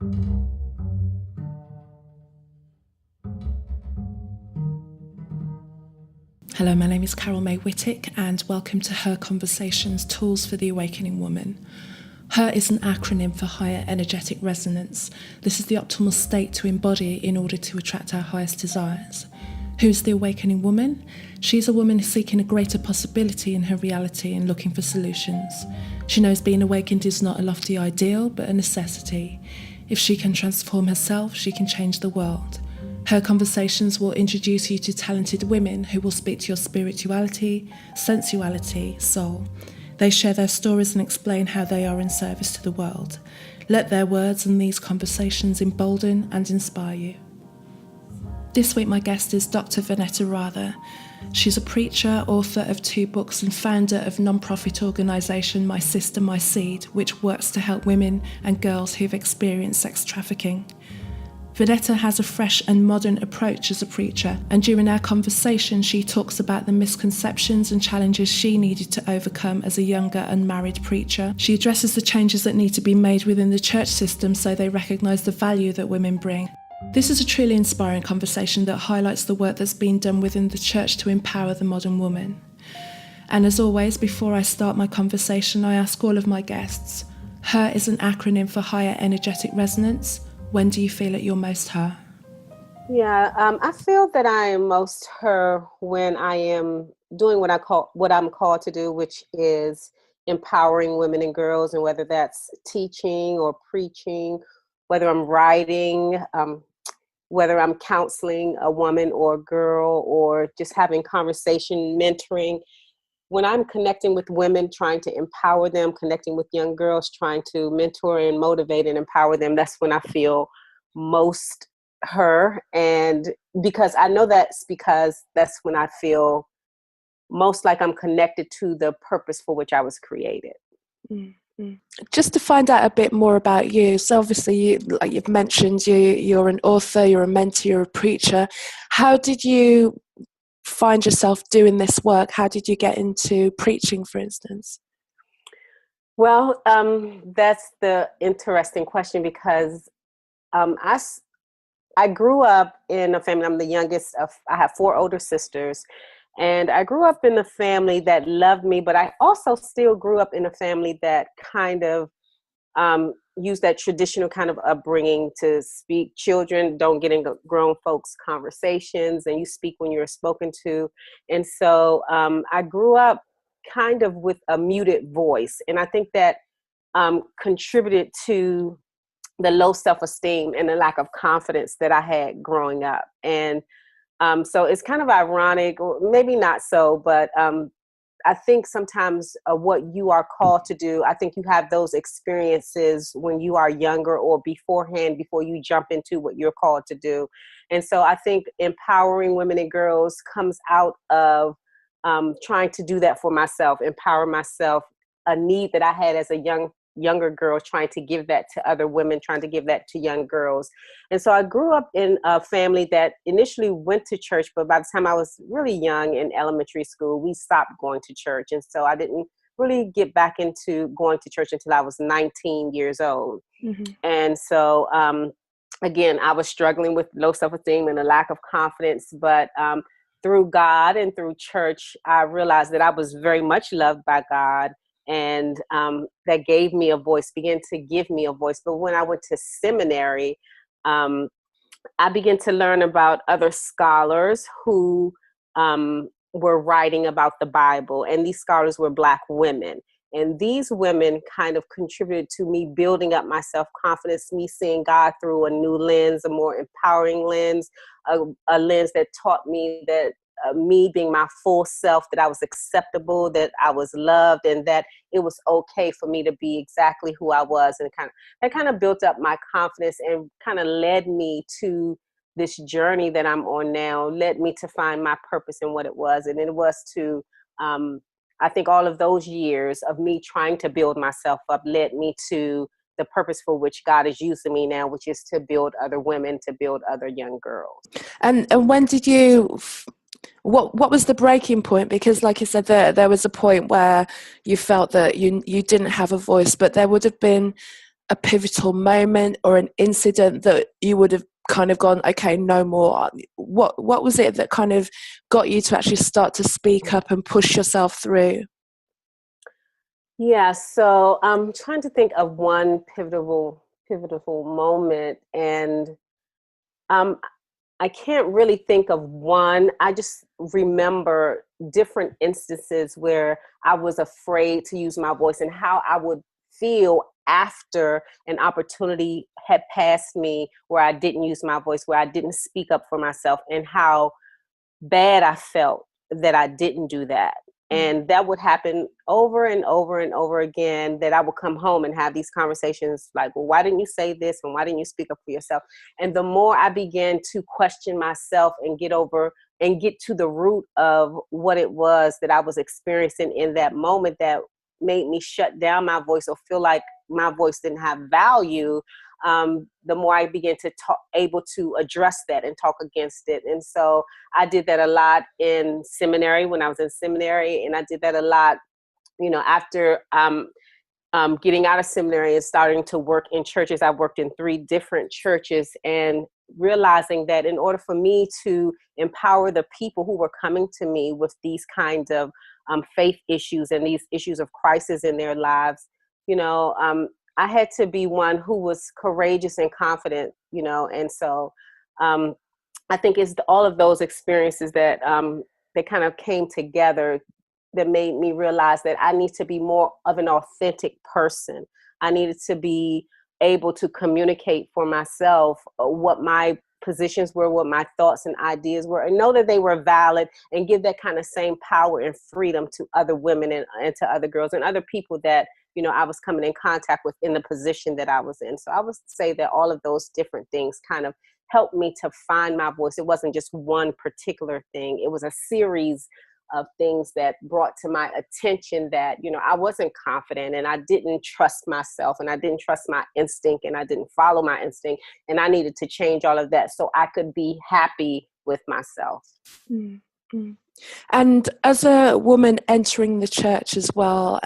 Hello, my name is Carol May Whittick, and welcome to Her Conversations, Tools for the Awakening Woman. Her is an acronym for Higher Energetic Resonance. This is the optimal state to embody in order to attract our highest desires. Who's the awakening woman? She's a woman seeking a greater possibility in her reality and looking for solutions. She knows being awakened is not a lofty ideal, but a necessity. If she can transform herself, she can change the world. Her Conversations will introduce you to talented women who will speak to your spirituality, sensuality, soul. They share their stories and explain how they are in service to the world. Let their words and these conversations embolden and inspire you. This week my guest is Dr. Vanetta Rather. She's a preacher, author of 2 books and founder of non-profit organisation My Sister, My Seed, which works to help women and girls who've experienced sex trafficking. Vanetta has a fresh and modern approach as a preacher, and during our conversation she talks about the misconceptions and challenges she needed to overcome as a younger unmarried preacher. She addresses the changes that need to be made within the church system so they recognise the value that women bring. This is a truly inspiring conversation that highlights the work that's been done within the church to empower the modern woman. And as always, before I start my conversation, I ask all of my guests, HER is an acronym for Higher Energetic Resonance. When do you feel at your most her? I feel that I am most her when I am doing what I'm called to do, which is empowering women and girls, and whether that's teaching or preaching, whether I'm writing, whether I'm counseling a woman or a girl, or just having conversation, mentoring. When I'm connecting with women, trying to empower them, connecting with young girls, trying to mentor and motivate and empower them, that's when I feel most her. And because I know that's when I feel most like I'm connected to the purpose for which I was created. Mm-hmm. Just to find out a bit more about you, so obviously like you've mentioned, you're an author, you're a mentor, you're a preacher. How did you find yourself doing this work? How did you get into preaching, for instance? Well, that's the interesting question, because I grew up in a family. I'm the youngest I have 4 older sisters, and I grew up in a family that loved me, but I also still grew up in a family that kind of use that traditional kind of upbringing to speak. Children don't get into grown folks' conversations, and you speak when you're spoken to. And so I grew up kind of with a muted voice. And I think that contributed to the low self-esteem and the lack of confidence that I had growing up. And so it's kind of ironic, or maybe not so, but I think sometimes what you are called to do, I think you have those experiences when you are younger or beforehand, before you jump into what you're called to do. And so I think empowering women and girls comes out of trying to do that for myself, empower myself, a need that I had as a younger girl, trying to give that to other women, trying to give that to young girls. And so I grew up in a family that initially went to church, but by the time I was really young in elementary school, we stopped going to church. And so I didn't really get back into going to church until I was 19 years old. Mm-hmm. And so, again, I was struggling with low self-esteem and a lack of confidence, but through God and through church, I realized that I was very much loved by God. And that gave me a voice, began to give me a voice. But when I went to seminary, I began to learn about other scholars who were writing about the Bible. And these scholars were Black women. And these women kind of contributed to me building up my self-confidence, me seeing God through a new lens, a more empowering lens, a lens that taught me that me being my full self, that I was acceptable, that I was loved, and that it was okay for me to be exactly who I was. And that kind of built up my confidence and kind of led me to this journey that I'm on now, led me to find my purpose in what it was. And it was to, I think all of those years of me trying to build myself up led me to the purpose for which God is using me now, which is to build other women, to build other young girls. And when did you... What was the breaking point? Because like I said, there was a point where you felt that you didn't have a voice, but there would have been a pivotal moment or an incident that you would have kind of gone, okay, no more? What was it that kind of got you to actually start to speak up and push yourself through? Yeah, so I'm trying to think of one pivotal moment, and um, I can't really think of one. I just remember different instances where I was afraid to use my voice and how I would feel after an opportunity had passed me where I didn't use my voice, where I didn't speak up for myself, and how bad I felt that I didn't do that. And that would happen over and over and over again, that I would come home and have these conversations like, well, why didn't you say this? And why didn't you speak up for yourself? And the more I began to question myself and get to the root of what it was that I was experiencing in that moment that made me shut down my voice or feel like my voice didn't have value, the more I began to able to address that and talk against it. And so I did that a lot in seminary, when I was in seminary, and I did that a lot, after getting out of seminary and starting to work in churches. I worked in 3 different churches, and realizing that in order for me to empower the people who were coming to me with these kinds of faith issues and these issues of crisis in their lives, I had to be one who was courageous and confident, and so I think it's all of those experiences that that kind of came together that made me realize that I need to be more of an authentic person. I needed to be able to communicate for myself what my positions were, what my thoughts and ideas were, and know that they were valid, and give that kind of same power and freedom to other women and to other girls and other people that, I was coming in contact with in the position that I was in. So I would say that all of those different things kind of helped me to find my voice. It wasn't just one particular thing. It was a series of things that brought to my attention that, I wasn't confident, and I didn't trust myself, and I didn't trust my instinct, and I didn't follow my instinct. And I needed to change all of that so I could be happy with myself. Mm-hmm. And as a woman entering the church as well,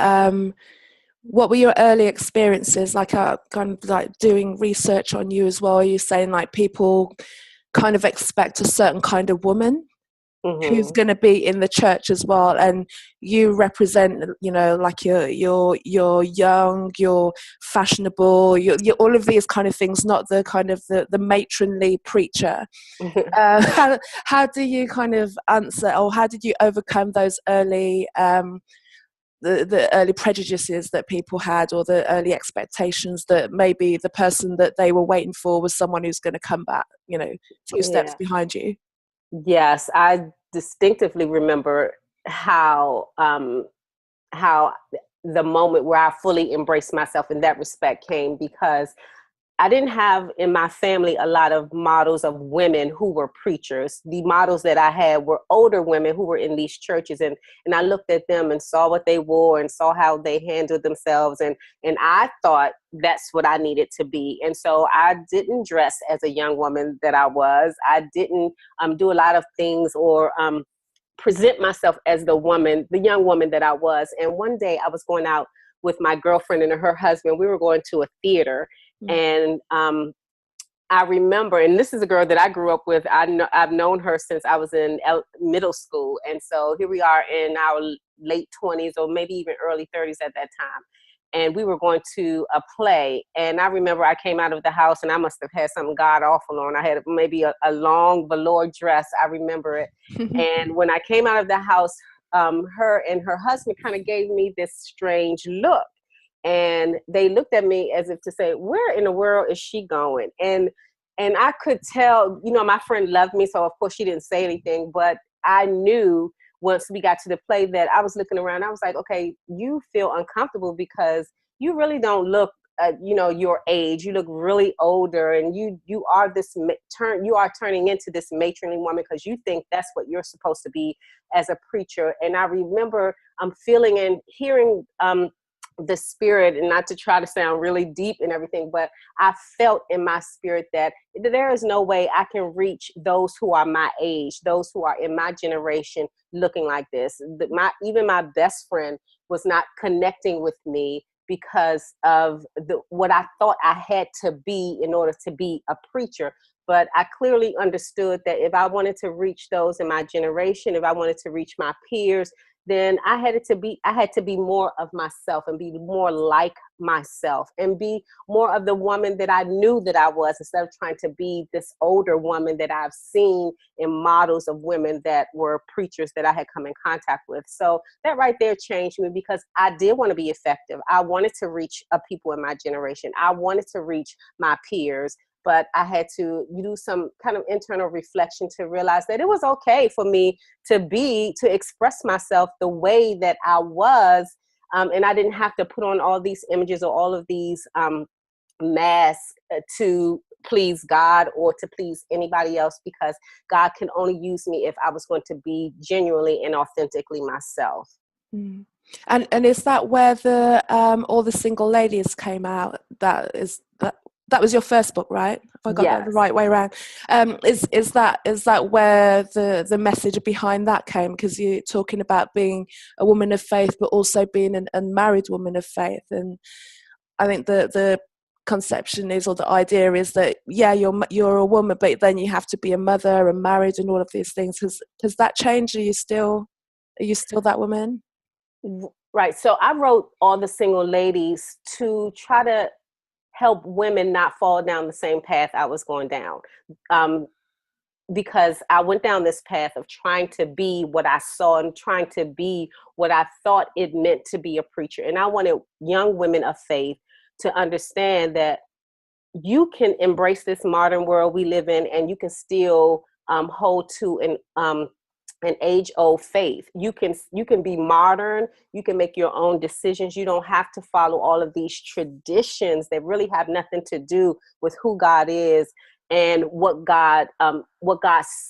what were your early experiences like? Kind of like doing research on you as well. Are you saying like people kind of expect a certain kind of woman who's going to be in the church as well, and you represent, like you're young, you're fashionable, you're all of these kind of things, not the kind of the matronly preacher. How do you kind of answer, or how did you overcome those early the early prejudices that people had, or the early expectations that maybe the person that they were waiting for was someone who's going to come back, 2 steps behind you? Yes, I distinctively remember how the moment where I fully embraced myself in that respect came because I didn't have in my family a lot of models of women who were preachers. The models that I had were older women who were in these churches, and I looked at them and saw what they wore and saw how they handled themselves, and I thought that's what I needed to be. And so I didn't dress as a young woman that I was. I didn't do a lot of things or present myself as the young woman that I was. And one day I was going out with my girlfriend and her husband. We were going to a theater. And I remember, and this is a girl that I grew up with. I've known her since I was in middle school. And so here we are in our late 20s or maybe even early 30s at that time. And we were going to a play. And I remember I came out of the house and I must have had something god awful on. I had maybe a long velour dress. I remember it. And when I came out of the house, her and her husband kind of gave me this strange look. And they looked at me as if to say, where in the world is she going? And I could tell, my friend loved me. So of course she didn't say anything, but I knew once we got to the play that I was looking around. I was like, okay, you feel uncomfortable because you really don't look, your age. You look really older, and you are turning into this matronly woman because you think that's what you're supposed to be as a preacher. And I remember feeling and hearing the spirit, and not to try to sound really deep and everything, but I felt in my spirit that there is no way I can reach those who are my age, those who are in my generation looking like this. Even my best friend was not connecting with me because of what I thought I had to be in order to be a preacher. But I clearly understood that if I wanted to reach those in my generation, if I wanted to reach my peers, then I had to be more of myself and be more like myself and be more of the woman that I knew that I was, instead of trying to be this older woman that I've seen in models of women that were preachers that I had come in contact with. So that right there changed me, because I did want to be effective. I wanted to reach people in my generation. I wanted to reach my peers. But I had to do some kind of internal reflection to realize that it was okay for me to express myself the way that I was. And I didn't have to put on all these images or all of these masks to please God or to please anybody else, because God can only use me if I was going to be genuinely and authentically myself. Mm. And is that where the all the single ladies came out? That was your first book, right? If I got that the Yes. right way around. Is that where the message behind that came? Because you're talking about being a woman of faith, but also being an unmarried woman of faith. And I think the conception is, or the idea is, that you're a woman, but then you have to be a mother and married and all of these things. Has that changed? Are you still that woman? Right. So I wrote All the Single Ladies to try to help women not fall down the same path I was going down. Because I went down this path of trying to be what I saw and trying to be what I thought it meant to be a preacher. And I wanted young women of faith to understand that you can embrace this modern world we live in, and you can still hold to an age-old faith. You can be modern. You can make your own decisions. You don't have to follow all of these traditions that really have nothing to do with who God is and what God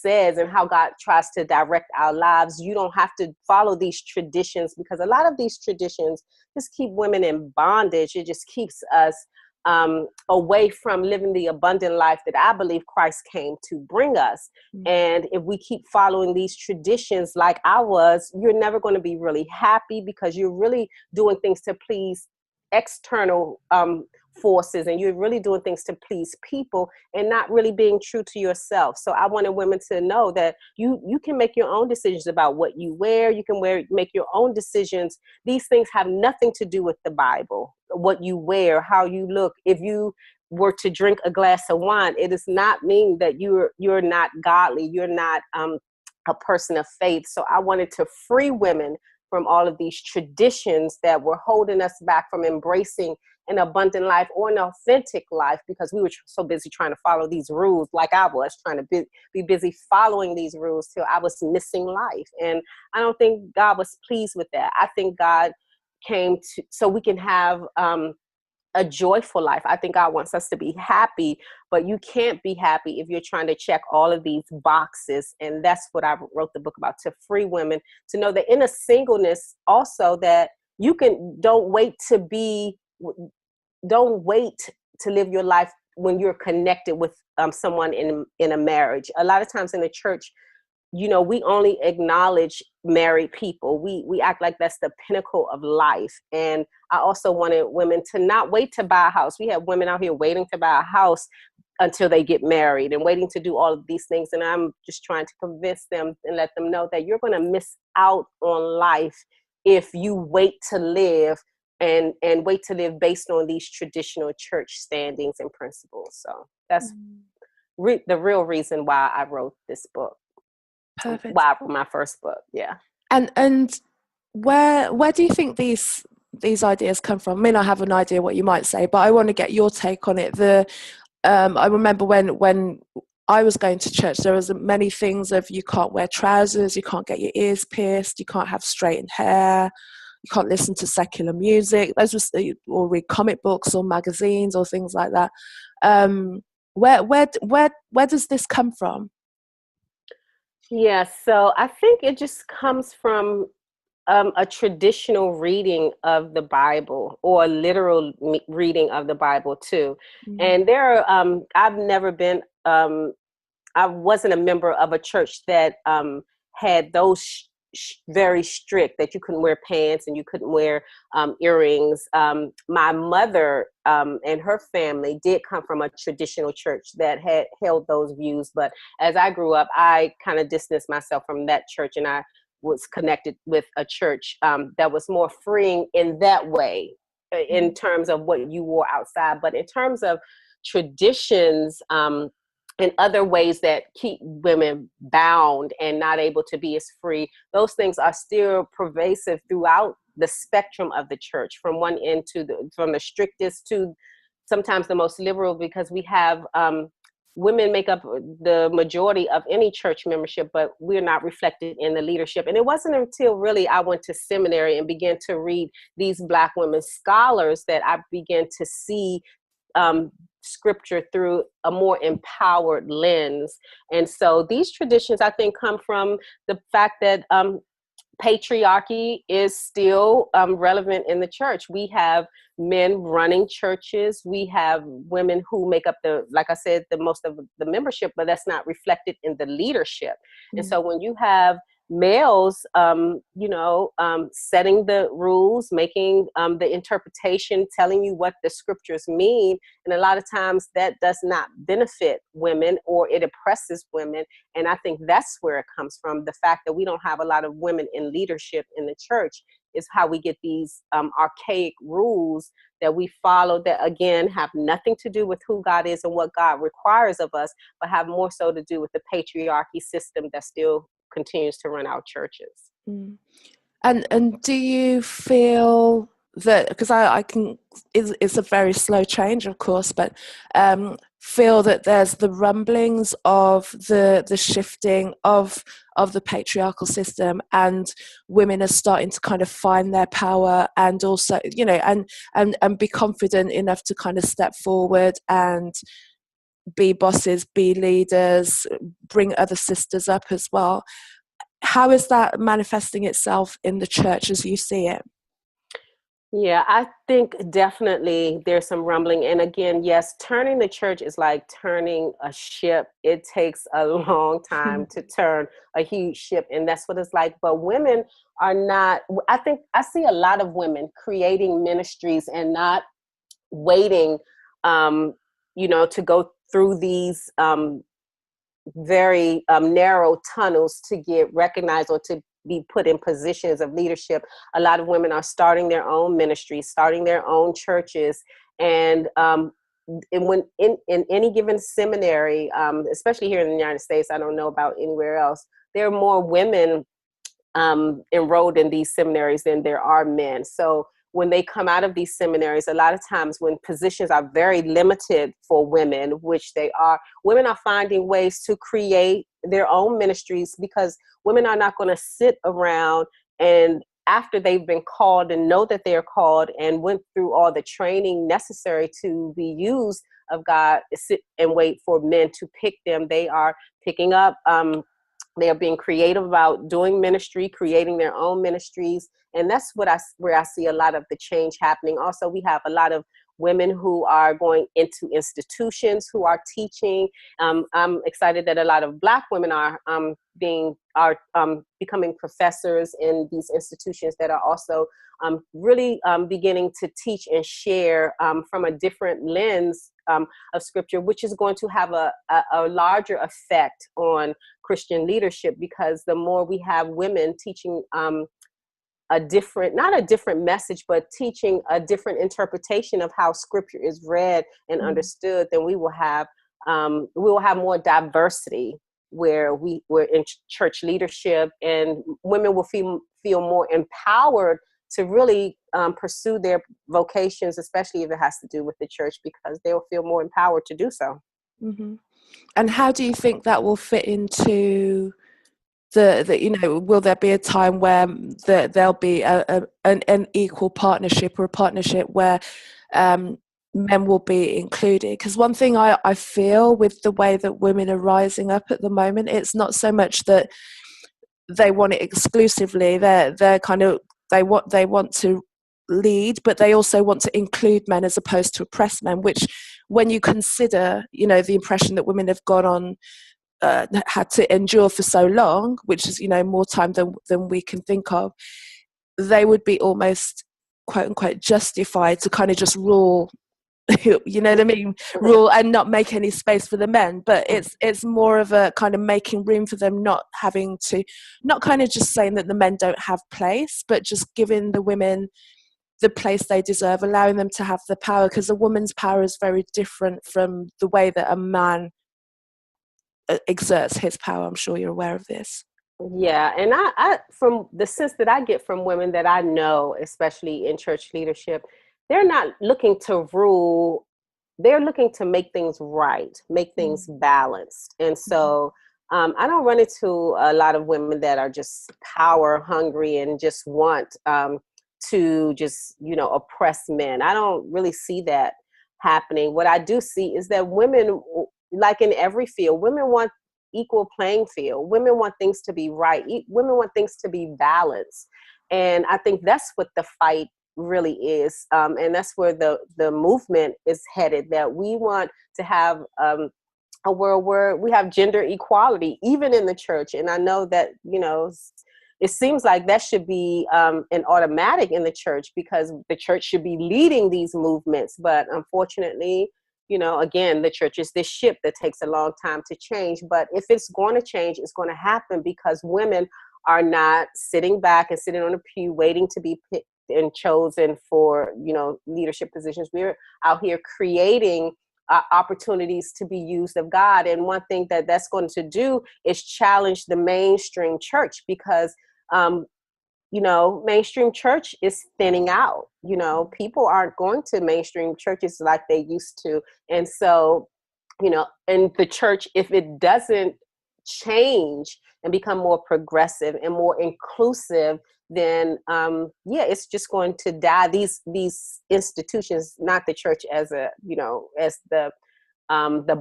says and how God tries to direct our lives. You don't have to follow these traditions, because a lot of these traditions just keep women in bondage. It just keeps us away from living the abundant life that I believe Christ came to bring us. And if we keep following these traditions like I was, you're never going to be really happy, because you're really doing things to please external forces, and you're really doing things to please people and not really being true to yourself. So I wanted women to know that you can make your own decisions about what you wear. You can make your own decisions. These things have nothing to do with the Bible. What you wear, how you look. If you were to drink a glass of wine, it does not mean that you're not godly. You're not a person of faith. So I wanted to free women from all of these traditions that were holding us back from embracing an abundant life or an authentic life, because we were so busy trying to follow these rules, like I was trying to be busy following these rules till I was missing life. And I don't think God was pleased with that. I think God came to so we can have a joyful life. I think God wants us to be happy, but you can't be happy if you're trying to check all of these boxes. And that's what I wrote the book about, to free women to know that in a singleness also, that you don't wait to live your life when you're connected with someone in a marriage. A lot of times in the church, we only acknowledge married people. We act like that's the pinnacle of life. And I also wanted women to not wait to buy a house. We have women out here waiting to buy a house until they get married and waiting to do all of these things. And I'm just trying to convince them and let them know that you're going to miss out on life if you wait to live and wait to live based on these traditional church standings and principles. So that's the real reason why I wrote this book. Perfect. Why I wrote my first book. Yeah. And where do you think these ideas come from? I mean, I have an idea what you might say, but I want to get your take on it. I remember when I was going to church, there was many things of, you can't wear trousers, you can't get your ears pierced, you can't have straightened hair, you can't listen to secular music. Those was, or read comic books or magazines or things like that. Where does this come from? Yeah, so I think it just comes from a traditional reading of the Bible, or a literal reading of the Bible too. And there are, I've never been, I wasn't a member of a church that had those very strict, that you couldn't wear pants and you couldn't wear earrings. My mother and her family did come from a traditional church that had held those views. But as I grew up, I kind of distanced myself from that church, and I was connected with a church that was more freeing in that way, in terms of what you wore outside. But in terms of traditions, and other ways that keep women bound and not able to be as free, those things are still pervasive throughout the spectrum of the church, from one end from the strictest to sometimes the most liberal, because we have women make up the majority of any church membership, but we're not reflected in the leadership. And it wasn't until really I went to seminary and began to read these Black women scholars that I began to see scripture through a more empowered lens. And so these traditions, I think, come from the fact that patriarchy is still relevant in the church. We have men running churches. We have women who make up like I said, the most of the membership, but that's not reflected in the leadership. And so when you have males, setting the rules, making the interpretation, telling you what the scriptures mean, and a lot of times that does not benefit women, or it oppresses women. And I think that's where it comes from. The fact that we don't have a lot of women in leadership in the church is how we get these archaic rules that we follow, that again have nothing to do with who God is and what God requires of us, but have more so to do with the patriarchy system that still continues to run our churches. And do you feel that, because I can, it's a very slow change, of course, but feel that there's the rumblings of the shifting of the patriarchal system, and women are starting to kind of find their power, and also, and be confident enough to kind of step forward and be bosses, be leaders, bring other sisters up as well. How is that manifesting itself in the church as you see it? Yeah, I think definitely there's some rumbling. And again, yes, turning the church is like turning a ship. It takes a long time to turn a huge ship, and that's what it's like. But women are not, I think I see a lot of women creating ministries and not waiting, to go through these very narrow tunnels to get recognized or to be put in positions of leadership. A lot of women are starting their own ministries, starting their own churches. And when in any given seminary, especially here in the United States, I don't know about anywhere else, there are more women enrolled in these seminaries than there are men. So when they come out of these seminaries, a lot of times when positions are very limited for women, which they are, women are finding ways to create their own ministries, because women are not going to sit around and, after they've been called and know that they're called and went through all the training necessary to be used of God, sit and wait for men to pick them. They are picking up, they are being creative about doing ministry, creating their own ministries. And that's where I see a lot of the change happening. Also, we have a lot of women who are going into institutions, who are teaching. I'm excited that a lot of Black women are becoming professors in these institutions that are also really beginning to teach and share from a different lens of scripture, which is going to have a larger effect on Christian leadership, because the more we have women teaching not a different message, but teaching a different interpretation of how scripture is read and understood, then we will have more diversity where we're in church leadership, and women will feel more empowered to really pursue their vocations, especially if it has to do with the church, because they'll feel more empowered to do so. Mm-hmm. And how do you think that will fit into will there be a time where there'll be an equal partnership, or a partnership where men will be included? Because one thing I feel with the way that women are rising up at the moment, it's not so much that they want it exclusively. They're kind of, they want to lead, but they also want to include men as opposed to oppress men, which, when you consider, the impression that women have got on had to endure for so long, which is, more time than we can think of, they would be almost quote unquote justified to kind of just rule, you know what I mean, rule and not make any space for the men. But it's more of a kind of making room for them, not having to, not kind of just saying that the men don't have place, but just giving the women the place they deserve, allowing them to have the power, because a woman's power is very different from the way that a man exerts his power. I'm sure you're aware of this. Yeah, and I from the sense that I get from women that I know, especially in church leadership, they're not looking to rule. They're looking to make things right, make things balanced. And so I don't run into a lot of women that are just power hungry and just want to just, oppress men. I don't really see that happening. What I do see is that women, like in every field, women want equal playing field. Women want things to be right. Women want things to be balanced. And I think that's what the fight really is. And that's where the movement is headed, that we want to have a world where we have gender equality, even in the church. And I know that, it seems like that should be an automatic in the church, because the church should be leading these movements. But unfortunately, again, the church is this ship that takes a long time to change. But if it's going to change, it's going to happen because women are not sitting back and sitting on a pew waiting to be picked and chosen for, leadership positions. We're out here creating opportunities to be used of God. And one thing that's going to do is challenge the mainstream church, because mainstream church is thinning out. People aren't going to mainstream churches like they used to. And so, and the church, if it doesn't change and become more progressive and more inclusive, then it's just going to die. These institutions, not the church as as the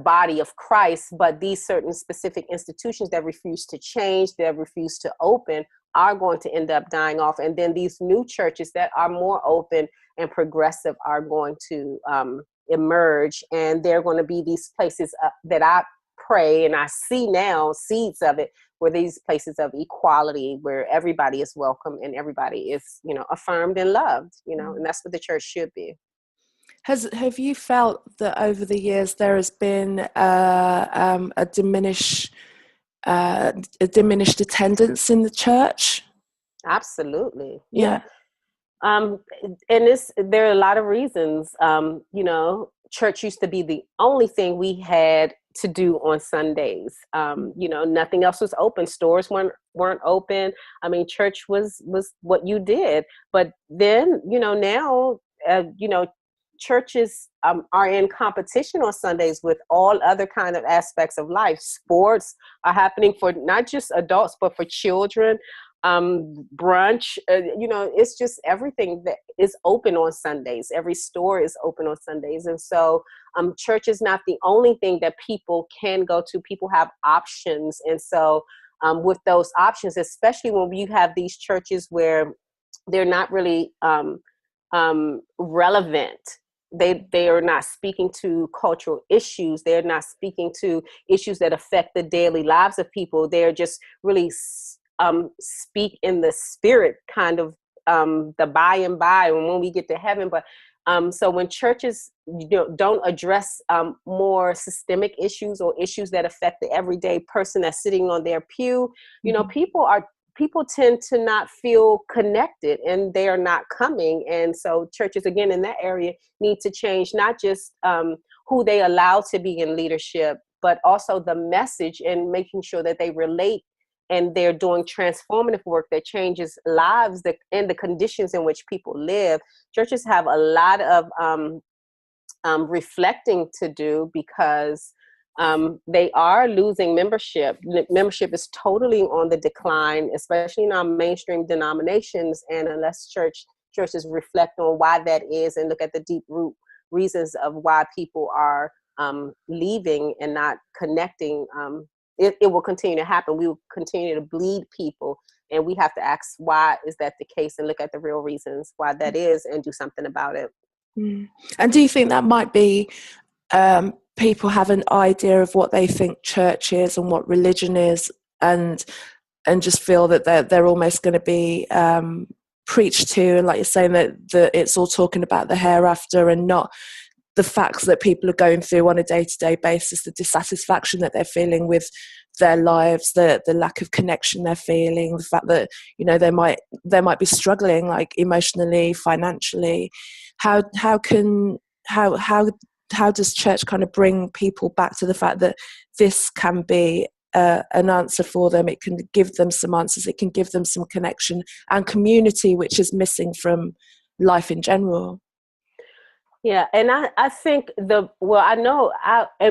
body of Christ, but these certain specific institutions that refuse to change, that refuse to open, are going to end up dying off. And then these new churches that are more open and progressive are going to emerge. And they're going to be these places that I pray and I see now seeds of it, where these places of equality, where everybody is welcome and everybody is, affirmed and loved, and that's what the church should be. Have you felt that over the years there has been a diminished attendance in the church? Absolutely. Yeah. And there are a lot of reasons. Church used to be the only thing we had to do on Sundays. Nothing else was open. Stores weren't open. I mean, church was what you did. But then, now, churches are in competition on Sundays with all other kind of aspects of life. Sports are happening for not just adults, but for children. Brunch, it's just everything that is open on Sundays. Every store is open on Sundays. And so church is not the only thing that people can go to. People have options. And so with those options, especially when you have these churches where they're not really relevant, they are not speaking to cultural issues. They're not speaking to issues that affect the daily lives of people. They're just really speak in the spirit, kind of the by and by when we get to heaven. But so when churches don't address more systemic issues or issues that affect the everyday person that's sitting on their pew, people tend to not feel connected, and they are not coming. And so churches, again, in that area need to change, not just who they allow to be in leadership, but also the message, and making sure that they relate and they're doing transformative work that changes lives and the conditions in which people live. Churches have a lot of reflecting to do, because they are losing membership. Membership is totally on the decline, especially in our mainstream denominations. And unless churches reflect on why that is and look at the deep root reasons of why people are leaving and not connecting, it will continue to happen. We will continue to bleed people, and we have to ask, why is that the case, and look at the real reasons why that is and do something about it. And do you think that might be people have an idea of what they think church is and what religion is, and just feel that they're almost going to be preached to, and like you're saying, that it's all talking about the hereafter and not the facts that people are going through on a day-to-day basis, the dissatisfaction that they're feeling with their lives, the lack of connection they're feeling, the fact that, you know, they might be struggling, like emotionally, financially. How does church kind of bring people back to the fact that this can be an answer for them? It can give them some answers. It can give them some connection and community, which is missing from life in general. Yeah, and I think and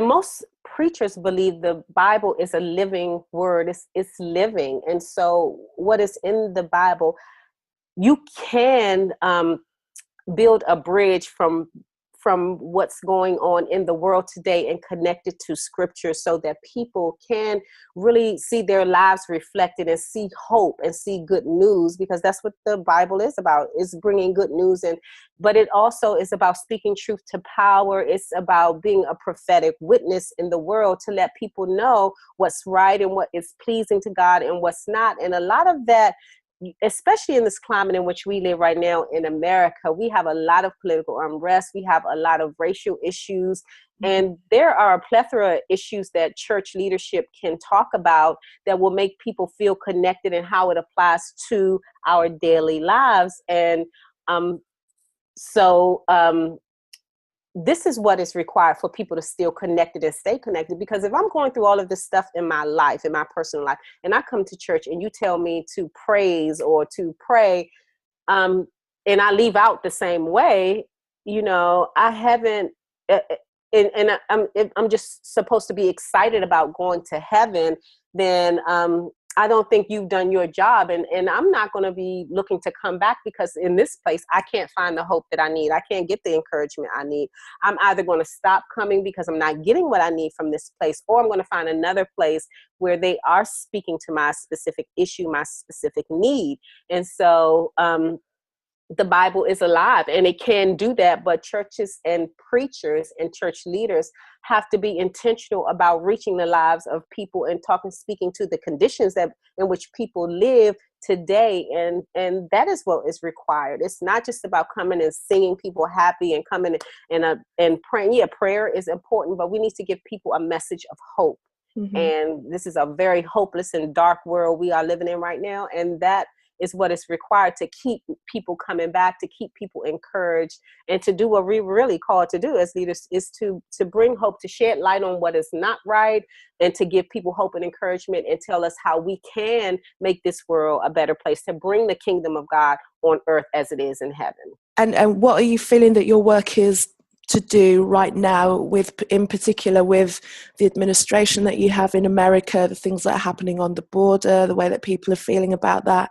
most preachers believe the Bible is a living word. It's living, and so what is in the Bible, you can build a bridge from what's going on in the world today and connect it to scripture, so that people can really see their lives reflected and see hope and see good news, because that's what the Bible is about, is bringing good news. But it also is about speaking truth to power. It's about being a prophetic witness in the world to let people know what's right and what is pleasing to God and what's not. And a lot of that, especially in this climate in which we live right now in America, we have a lot of political unrest. We have a lot of racial issues. And there are a plethora of issues that church leadership can talk about that will make people feel connected and how it applies to our daily lives. And this is what is required for people to still connected and stay connected. Because if I'm going through all of this stuff in my life, in my personal life, and I come to church and you tell me to praise or to pray, and I leave out the same way, you know, I haven't, I'm just supposed to be excited about going to heaven, then I don't think you've done your job. And I'm not going to be looking to come back, because in this place, I can't find the hope that I need. I can't get the encouragement I need. I'm either going to stop coming because I'm not getting what I need from this place, or I'm going to find another place where they are speaking to my specific issue, my specific need. And so, the Bible is alive and it can do that, but churches and preachers and church leaders have to be intentional about reaching the lives of people and speaking to the conditions in which people live today. And that is what is required. It's not just about coming and singing people happy and coming and praying. Yeah, prayer is important, but we need to give people a message of hope. Mm-hmm. And this is a very hopeless and dark world we are living in right now. And that is what is required to keep people coming back, to keep people encouraged, and to do what we really called to do as leaders, is to bring hope, to shed light on what is not right, and to give people hope and encouragement, and tell us how we can make this world a better place, to bring the kingdom of God on earth as it is in heaven. And what are you feeling that your work is to do right now, in particular with the administration that you have in America, the things that are happening on the border, the way that people are feeling about that?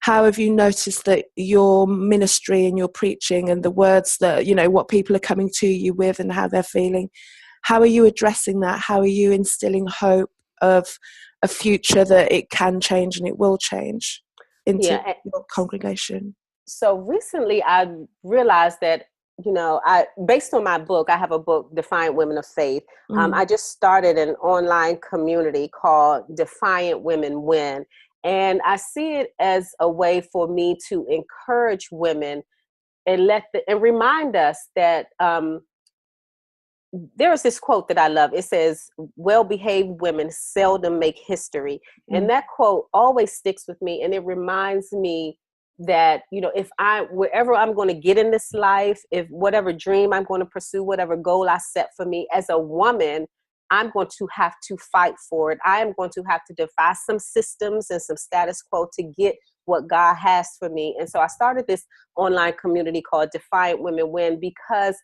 How have you noticed that your ministry and your preaching and the words that, you know, what people are coming to you with and how they're feeling, how are you addressing that? How are you instilling hope of a future that it can change and it will change into your congregation? So recently I realized that, you know, based on my book, I have a book, Defiant Women of Faith. I just started an online community called Defiant Women Win. And I see it as a way for me to encourage women and remind us that there is this quote that I love. It says, "Well-behaved women seldom make history." And that quote always sticks with me. And it reminds me that, you know, wherever I'm going to get in this life, if whatever dream I'm going to pursue, whatever goal I set for me as a woman, I'm going to have to fight for it. I am going to have to defy some systems and some status quo to get what God has for me. And so I started this online community called Defiant Women Win, because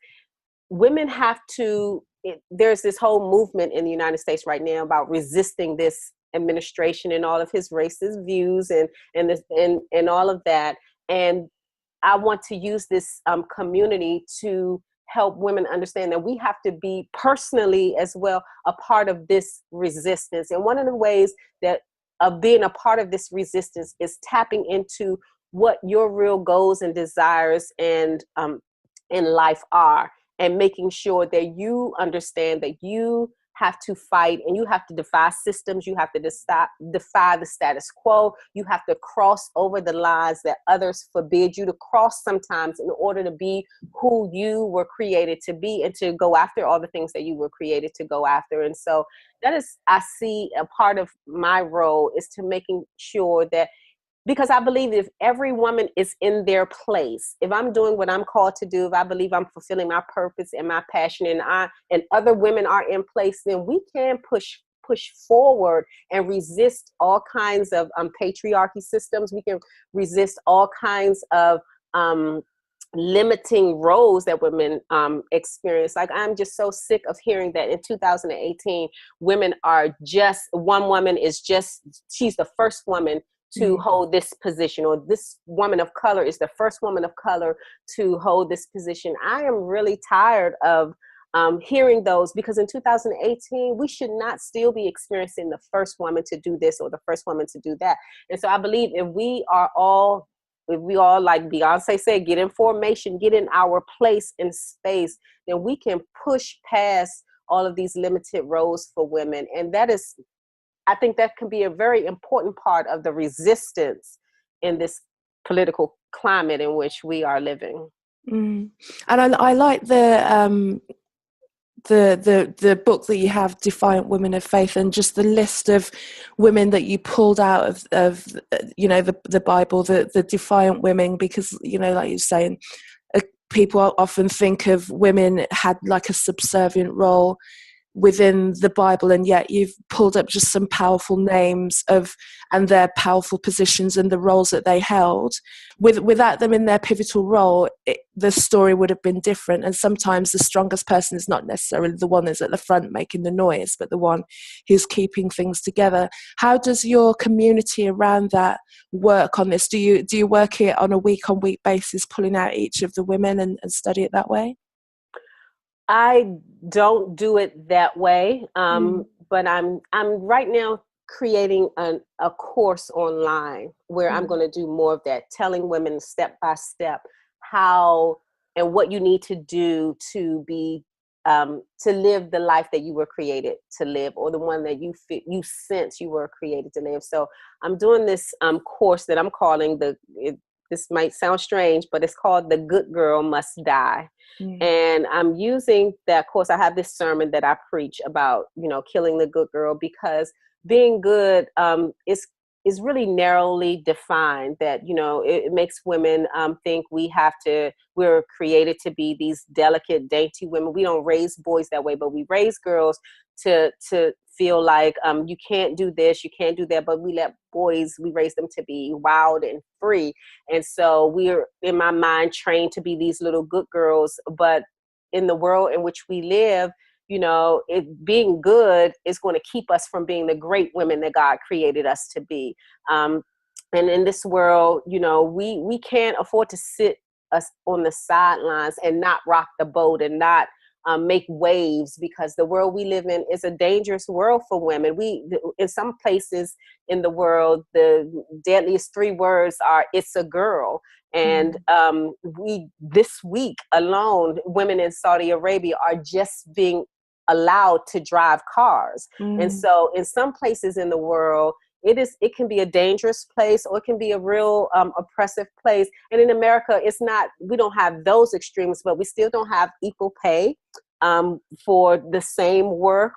women have to, there's this whole movement in the United States right now about resisting this administration and all of his racist views and all of that. And I want to use this community to help women understand that we have to be personally as well a part of this resistance. And one of the ways that of being a part of this resistance is tapping into what your real goals and desires and in life are. and making sure that you understand that you have to fight and you have to defy systems. You have to defy the status quo. You have to cross over the lines that others forbid you to cross sometimes in order to be who you were created to be and to go after all the things that you were created to go after. And so that is, I see a part of my role is to making sure that, because I believe if every woman is in their place, if I'm doing what I'm called to do, if I believe I'm fulfilling my purpose and my passion, and other women are in place, then we can push forward and resist all kinds of patriarchy systems. We can resist all kinds of limiting roles that women experience. Like, I'm just so sick of hearing that in 2018, women are just, one woman is just, she's the first woman to hold this position, or this woman of color is the first woman of color to hold this position. I am really tired of hearing those, because in 2018, we should not still be experiencing the first woman to do this or the first woman to do that. And so I believe if we all, like Beyonce said, get in formation, get in our place in space, then we can push past all of these limited roles for women. And that is, I think that can be a very important part of the resistance in this political climate in which we are living. And I like the book that you have, Defiant Women of Faith, and just the list of women that you pulled out of the Bible, the defiant women, because, like you're saying, people often think of women had like a subservient role within the Bible, and yet you've pulled up just some powerful names and their powerful positions and the roles that they held. Without them in their pivotal role, the story would have been different. And sometimes the strongest person is not necessarily the one that's at the front making the noise, but the one who's keeping things together. How does your community around that work on this? Do you work it on a week-on-week basis, pulling out each of the women and study it that way? I don't do it that way, but I'm right now creating a course online where I'm going to do more of that, telling women step by step how and what you need to do to be to live the life that you were created to live, or the one that you sense you were created to live. So I'm doing this course that I'm calling this might sound strange, but it's called The Good Girl Must Die. And I'm using that course. I have this sermon that I preach about, killing the good girl, because being good is really narrowly defined. That, it makes women think we're created to be these delicate, dainty women. We don't raise boys that way, but we raise girls to feel like you can't do this, you can't do that. But we raise them to be wild and free. And so we're, in my mind, trained to be these little good girls. But in the world in which we live, being good is going to keep us from being the great women that God created us to be. And in this world, we can't afford to sit us on the sidelines and not rock the boat and not make waves, because the world we live in is a dangerous world for women. In some places in the world, the deadliest 3 words are "it's a girl." And this week alone, women in Saudi Arabia are just being allowed to drive cars. And so in some places in the world, it can be a dangerous place, or it can be a real oppressive place. And in America, we don't have those extremes, but we still don't have equal pay for the same work.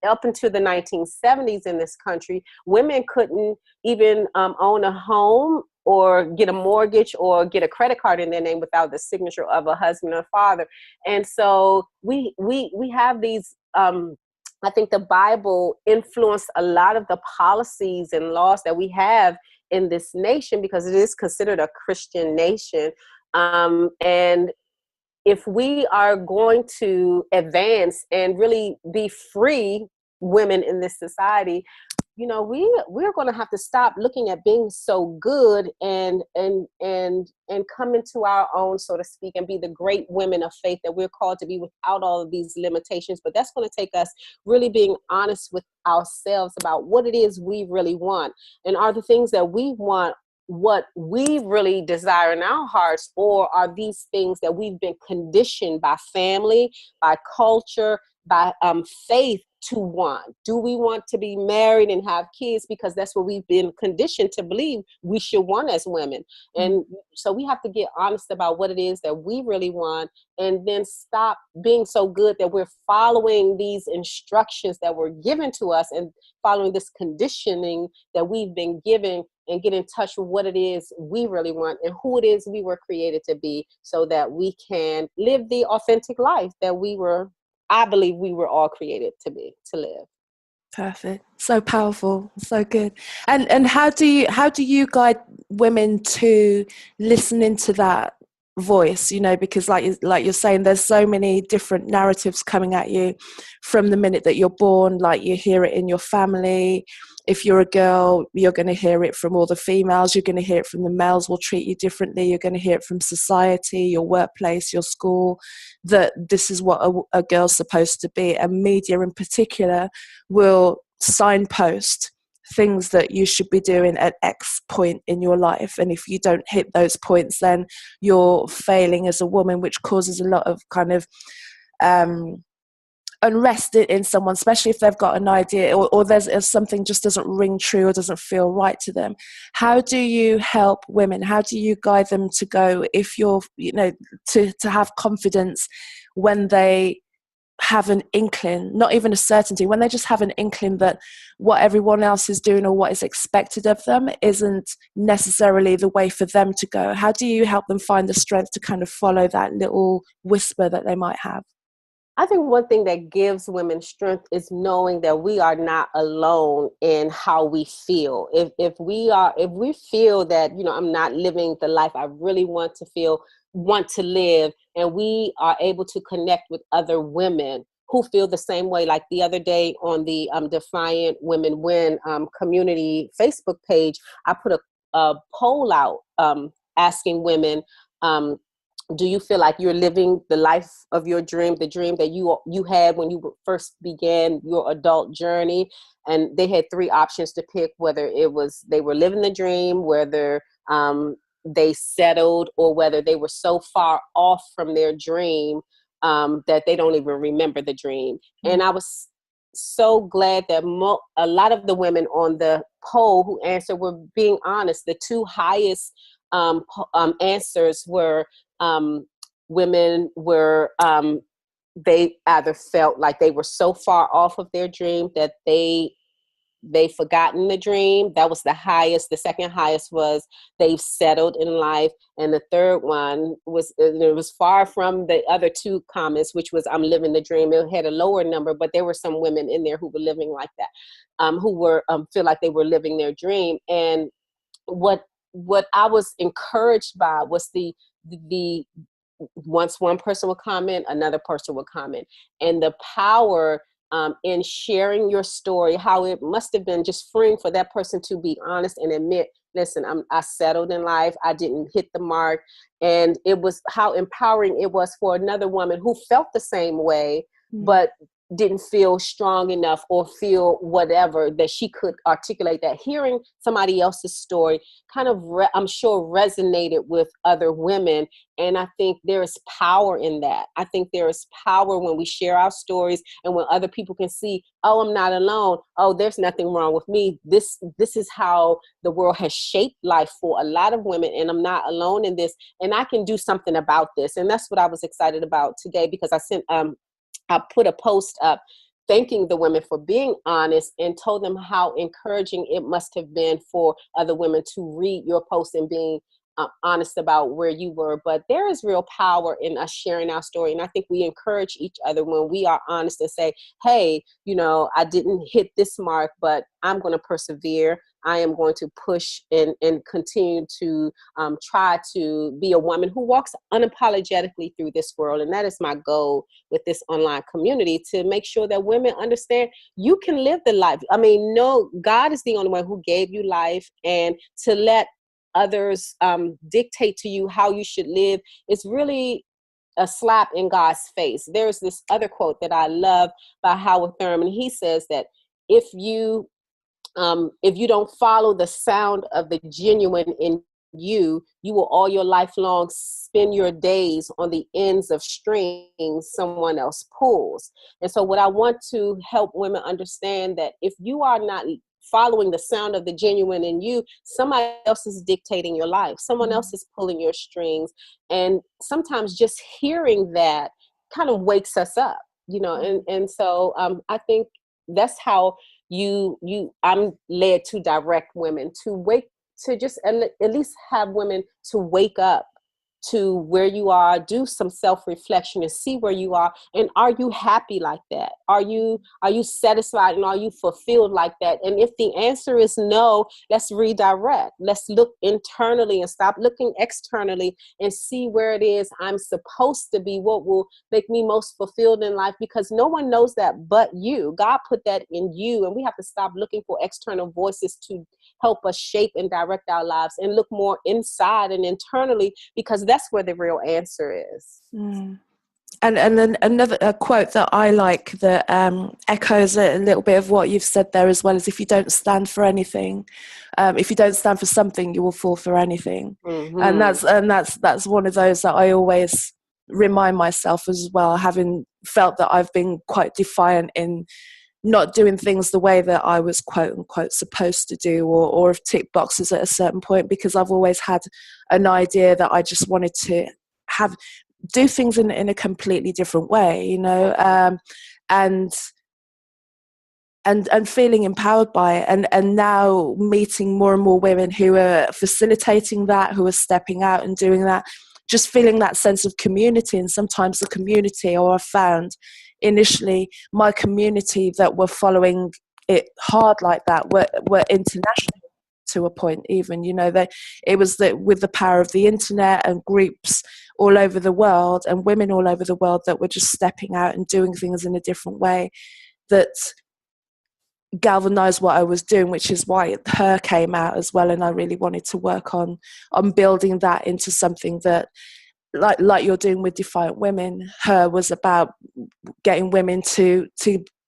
Up until the 1970s in this country, women couldn't even own a home or get a mortgage or get a credit card in their name without the signature of a husband or father. And so we have these I think the Bible influenced a lot of the policies and laws that we have in this nation, because it is considered a Christian nation. And if we are going to advance and really be free women in this society, we're going to have to stop looking at being so good and come into our own, so to speak, and be the great women of faith that we're called to be without all of these limitations. But that's going to take us really being honest with ourselves about what it is we really want, and are the things that we want what we really desire in our hearts, or are these things that we've been conditioned by family, by culture, by faith to want? Do we want to be married and have kids because that's what we've been conditioned to believe we should want as women? And so we have to get honest about what it is that we really want, and then stop being so good that we're following these instructions that were given to us and following this conditioning that we've been given, and get in touch with what it is we really want and who it is we were created to be, so that we can live the authentic life that I believe we were all created to live. Perfect. So powerful. So good. And how do you guide women to listen into that voice? You know, because like you're saying, there's so many different narratives coming at you from the minute that you're born. Like, you hear it in your family. If you're a girl, you're going to hear it from all the females. You're going to hear it from the males will treat you differently. You're going to hear it from society, your workplace, your school, that this is what a girl's supposed to be. And media in particular will signpost things that you should be doing at X point in your life. And if you don't hit those points, then you're failing as a woman, which causes a lot of kind of unrest in someone, especially if they've got an idea, or there's something just doesn't ring true or doesn't feel right to them. How do you help women? How do you guide them to go, if you're, to have confidence when they have an inkling, not even a certainty, when they just have an inkling that what everyone else is doing or what is expected of them isn't necessarily the way for them to go? How do you help them find the strength to kind of follow that little whisper that they might have? I think one thing that gives women strength is knowing that we are not alone in how we feel. If we feel that, I'm not living the life I really want to live, and we are able to connect with other women who feel the same way. Like the other day on the Defiant Women Win community Facebook page, I put a poll out asking women, do you feel like you're living the life of your dream, the dream that you had when you first began your adult journey? And they had three options to pick, whether it was they were living the dream, whether they settled, or whether they were so far off from their dream that they don't even remember the dream. And I was so glad that a lot of the women on the poll who answered were being honest. The two highest answers were women were they either felt like they were so far off of their dream that they forgotten the dream. That was the highest. The second highest was they've settled in life, and the third one was, it was far from the other two comments, which was I'm living the dream. It had a lower number, but there were some women in there who were living like that, who were feel like they were living their dream. And what I was encouraged by was the once one person would comment, another person would comment, and the power in sharing your story, how it must have been just freeing for that person to be honest and admit, listen, I settled in life, I didn't hit the mark. And it was how empowering it was for another woman who felt the same way, but didn't feel strong enough or feel whatever that she could articulate that. Hearing somebody else's story kind of, I'm sure, resonated with other women. And I think there is power in that. I think there is power when we share our stories and when other people can see, oh, I'm not alone. Oh, there's nothing wrong with me. This is how the world has shaped life for a lot of women, and I'm not alone in this, and I can do something about this. And that's what I was excited about today, because I put a post up thanking the women for being honest, and told them how encouraging it must have been for other women to read your post and being honest about where you were. But there is real power in us sharing our story. And I think we encourage each other when we are honest and say, hey, I didn't hit this mark, but I'm going to persevere. I am going to push and continue to try to be a woman who walks unapologetically through this world. And that is my goal with this online community, to make sure that women understand you can live the life. I mean, no, God is the only one who gave you life, and to let others dictate to you how you should live is really a slap in God's face. There's this other quote that I love by Howard Thurman. He says that if you if you don't follow the sound of the genuine in you, you will all your life long spend your days on the ends of strings someone else pulls. And so what I want to help women understand, that if you are not following the sound of the genuine in you, somebody else is dictating your life. Someone else is pulling your strings. And sometimes just hearing that kind of wakes us up, and so I think that's how I'm led to direct women to just at least have women to wake up to where you are, do some self-reflection and see where you are. And are you happy like that? Are you satisfied, and are you fulfilled like that? And if the answer is no, let's redirect. Let's look internally and stop looking externally and see where it is I'm supposed to be, what will make me most fulfilled in life, because no one knows that but you. God put that in you, and we have to stop looking for external voices to help us shape and direct our lives, and look more inside and internally, because that's where the real answer is. And then another quote that I like that echoes a little bit of what you've said there as well is, if you don't stand for anything, if you don't stand for something, you will fall for anything. And that's one of those that I always remind myself as well, having felt that I've been quite defiant in not doing things the way that I was quote unquote supposed to do, or have ticked boxes at a certain point, because I've always had an idea that I just wanted to do things in a completely different way, and feeling empowered by it, and now meeting more and more women who are facilitating that, who are stepping out and doing that, just feeling that sense of community. And sometimes the community, or I found initially my community that were following it hard like that, were international to a point, even, it was that with the power of the internet and groups all over the world and women all over the world that were just stepping out and doing things in a different way, that galvanized what I was doing, which is why Her came out as well. And I really wanted to work on building that into something that, like you're doing with Defiant Women. Her was about getting women to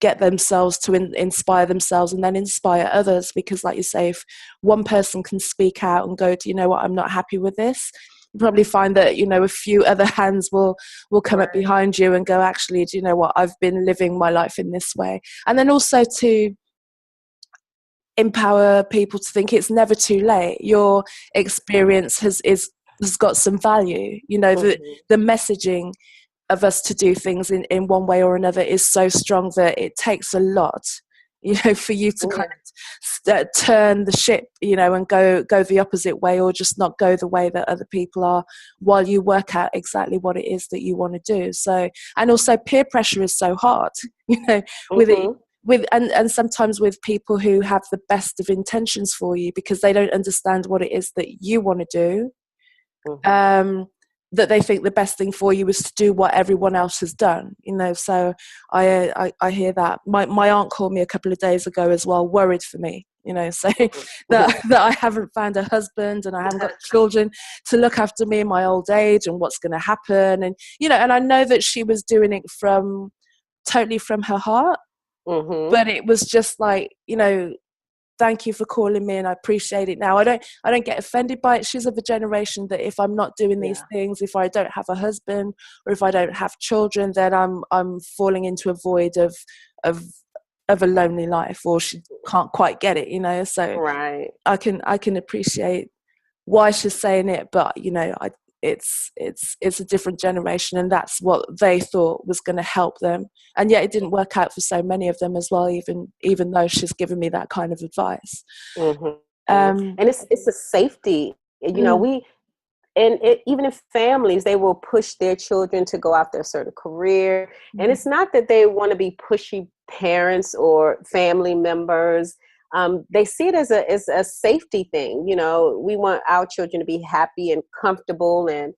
get themselves to inspire themselves, and then inspire others. Because like you say, if one person can speak out and go, do you know what, I'm not happy with this, you probably find that, a few other hands will come up behind you and go, actually, do you know what, I've been living my life in this way. And then also to empower people to think it's never too late. Your experience has got some value. The messaging of us to do things in one way or another is so strong that it takes a lot, for you to kind of turn the ship, and go the opposite way, or just not go the way that other people are, while you work out exactly what it is that you want to do. So, and also peer pressure is so hard, with it. And sometimes with people who have the best of intentions for you, because they don't understand what it is that you want to do, that they think the best thing for you is to do what everyone else has done, so I hear that. My aunt called me a couple of days ago as well, worried for me, saying that I haven't found a husband and I haven't got children to look after me in my old age, and what's going to happen. And and I know that she was doing it totally from her heart. But it was just like, thank you for calling me, and I appreciate it now. I don't get offended by it. She's of a generation that if I'm not doing these things, if I don't have a husband, or if I don't have children, then I'm falling into a void of a lonely life, or she can't quite get it, so I can appreciate why she's saying it, but it's a different generation, and that's what they thought was going to help them, and yet it didn't work out for so many of them as well, even though she's given me that kind of advice. And it's a safety, even in families, they will push their children to go after a certain career, and it's not that they want to be pushy parents or family members. They see it as a safety thing. We want our children to be happy and comfortable, and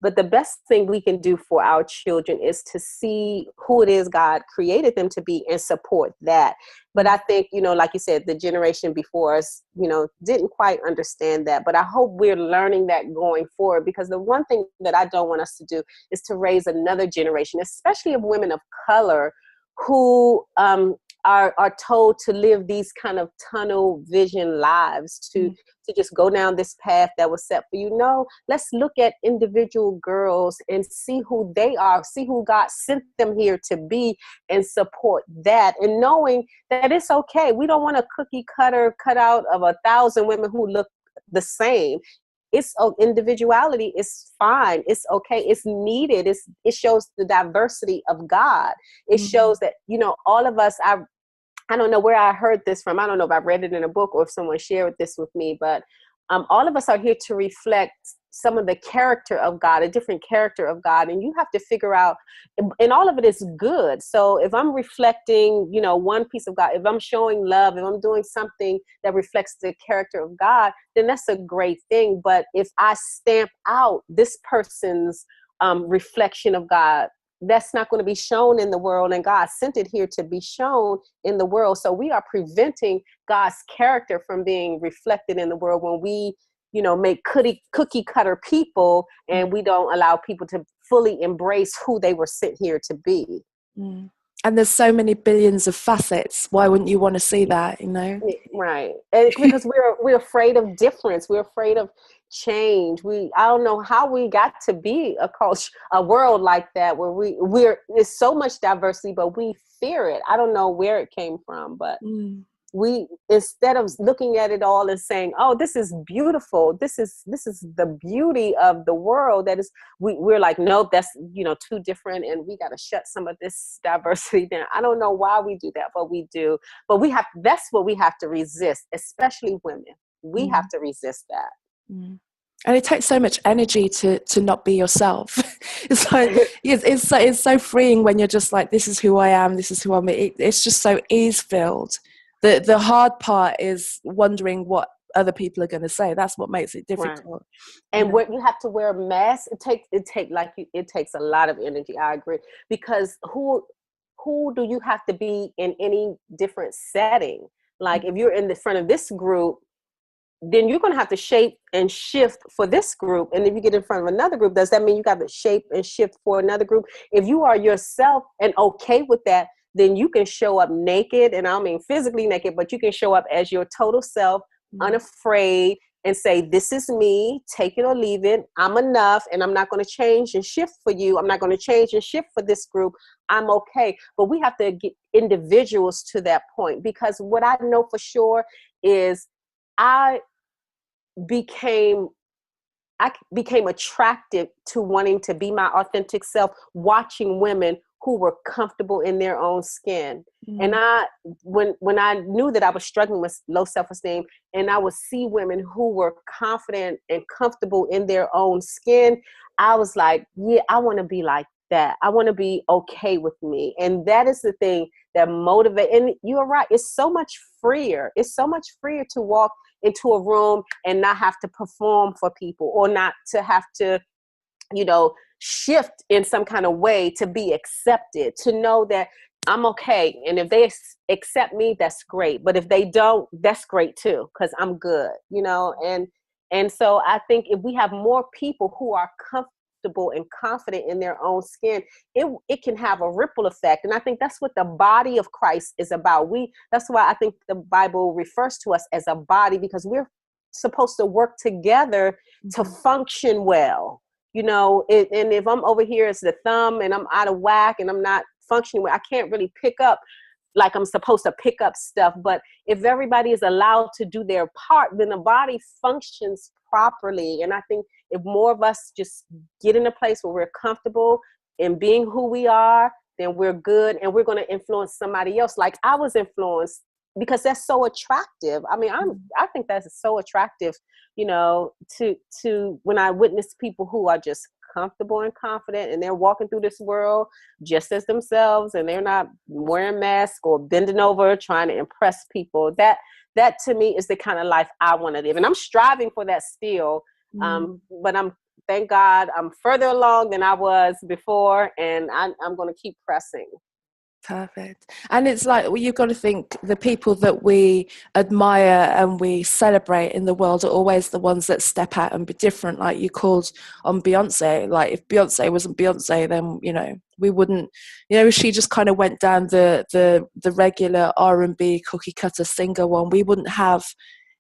but the best thing we can do for our children is to see who it is God created them to be and support that. But I think, like you said, the generation before us, didn't quite understand that. But I hope we're learning that going forward, because the one thing that I don't want us to do is to raise another generation, especially of women of color, who are told to live these kind of tunnel vision lives, to just go down this path that was set for you. No, let's look at individual girls and see who they are, see who God sent them here to be, and support that. And knowing that it's okay. We don't want a cookie cutter cut out of 1,000 women who look the same. It's individuality is fine. It's okay. It's needed. It shows the diversity of God. It shows that, you know, all of us, I don't know where I heard this from. I don't know if I read it in a book or if someone shared this with me, but all of us are here to reflect some of the character of God, a different character of God. And you have to figure out, and all of it is good. So if I'm reflecting, you know, one piece of God, if I'm showing love, if I'm doing something that reflects the character of God, then that's a great thing. But if I stamp out this person's reflection of God, that's not going to be shown in the world, and God sent it here to be shown in the world. So we are preventing God's character from being reflected in the world when we, you know, make cookie cutter people, and we don't allow people to fully embrace who they were sent here to be. And there's so many billions of facets. Why wouldn't you want to see that, you know? Right. And because we're afraid of difference. We're afraid of change. I don't know how we got to be a culture, a world like that, where there's so much diversity, but we fear it. I don't know where it came from, but we, instead of looking at it all and saying, oh, this is beautiful, this is the beauty of the world, that is, we're like, nope, that's, you know, too different, and we got to shut some of this diversity down. I don't know why we do that, but we do. But that's what we have to resist, especially women. We have to resist that. And it takes so much energy to not be yourself. It's like it's so freeing when you're just like, this is who I am, this is who I'm. It's just so ease filled. The hard part is wondering what other people are going to say. That's what makes it difficult. Right. And what you have to wear a mask, it takes a lot of energy. I agree, because who do you have to be in any different setting? Like if you're in the front of this group, then you're going to have to shape and shift for this group. And if you get in front of another group, does that mean you got to shape and shift for another group? If you are yourself and okay with that, then you can show up naked, and I don't mean physically naked, but you can show up as your total self, unafraid, and say, this is me, take it or leave it. I'm enough, and I'm not going to change and shift for you. I'm not going to change and shift for this group. I'm okay. But we have to get individuals to that point, because what I know for sure is I became attracted to wanting to be my authentic self, watching women who were comfortable in their own skin. And when I knew that I was struggling with low self-esteem, and I would see women who were confident and comfortable in their own skin, I was like, yeah, I want to be like that. I want to be okay with me. And that is the thing that motivates. And you're right. It's so much freer. It's so much freer to walk into a room and not have to perform for people, or not to have to, you know, shift in some kind of way to be accepted, to know that I'm okay. And if they accept me, that's great. But if they don't, that's great too, because I'm good, you know? And so I think if we have more people who are comfortable and confident in their own skin, it can have a ripple effect. And I think that's what the body of Christ is about. That's why I think the Bible refers to us as a body, because we're supposed to work together to function well. You know, and if I'm over here as the thumb and I'm out of whack and I'm not functioning well, I can't really pick up like I'm supposed to pick up stuff. But if everybody is allowed to do their part, then the body functions properly. And I think if more of us just get in a place where we're comfortable in being who we are, then we're good, and we're going to influence somebody else. Like I was influenced, because that's so attractive. I mean, I think that's so attractive, you know, to when I witness people who are just comfortable and confident, and they're walking through this world just as themselves, and they're not wearing masks or bending over trying to impress people. That to me is the kind of life I want to live, and I'm striving for that still. But thank God, I'm further along than I was before, and I'm going to keep pressing. Perfect. And it's like, well, you've got to think the people that we admire and we celebrate in the world are always the ones that step out and be different. Like you called on Beyonce. Like if Beyonce wasn't Beyonce, then, you know, we wouldn't, you know, if she just kind of went down the regular R&B cookie cutter singer one, we wouldn't have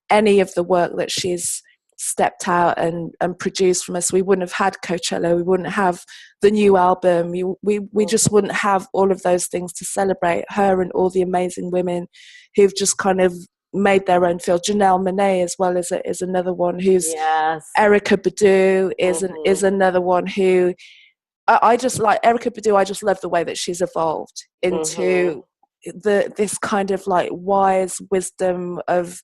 any of the work that she's stepped out and produced from us. We wouldn't have had Coachella, we wouldn't have the new album, we just wouldn't have all of those things to celebrate her and all the amazing women who've just kind of made their own field. Janelle Monáe as well is another one who's, Yes. Erica Badu is another one who I just like. Erica Badu, I just love the way that she's evolved into this kind of like wise wisdom of,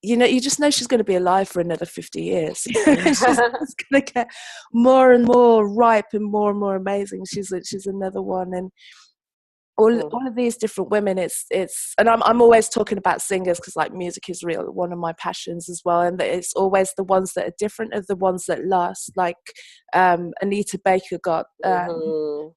you know, you just know she's going to be alive for another 50 years. She's going to get more and more ripe and more amazing. She's another one. And all of these different women, it's and I'm always talking about singers because like music is real, one of my passions as well, and it's always the ones that are different are the ones that last. Like Anita Baker got the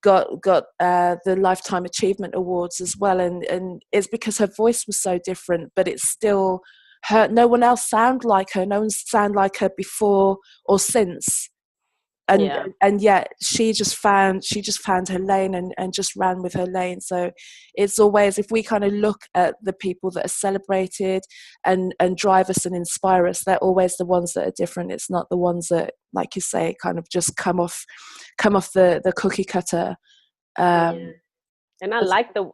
Lifetime Achievement Awards as well, and it's because her voice was so different, but it's still her. No one else sound like her, no one sound like her before or since. And yet she just found her lane and just ran with her lane. So it's always, if we kind of look at the people that are celebrated and drive us and inspire us, they're always the ones that are different. It's not the ones that, like you say, kind of just come off the cookie cutter. And I like the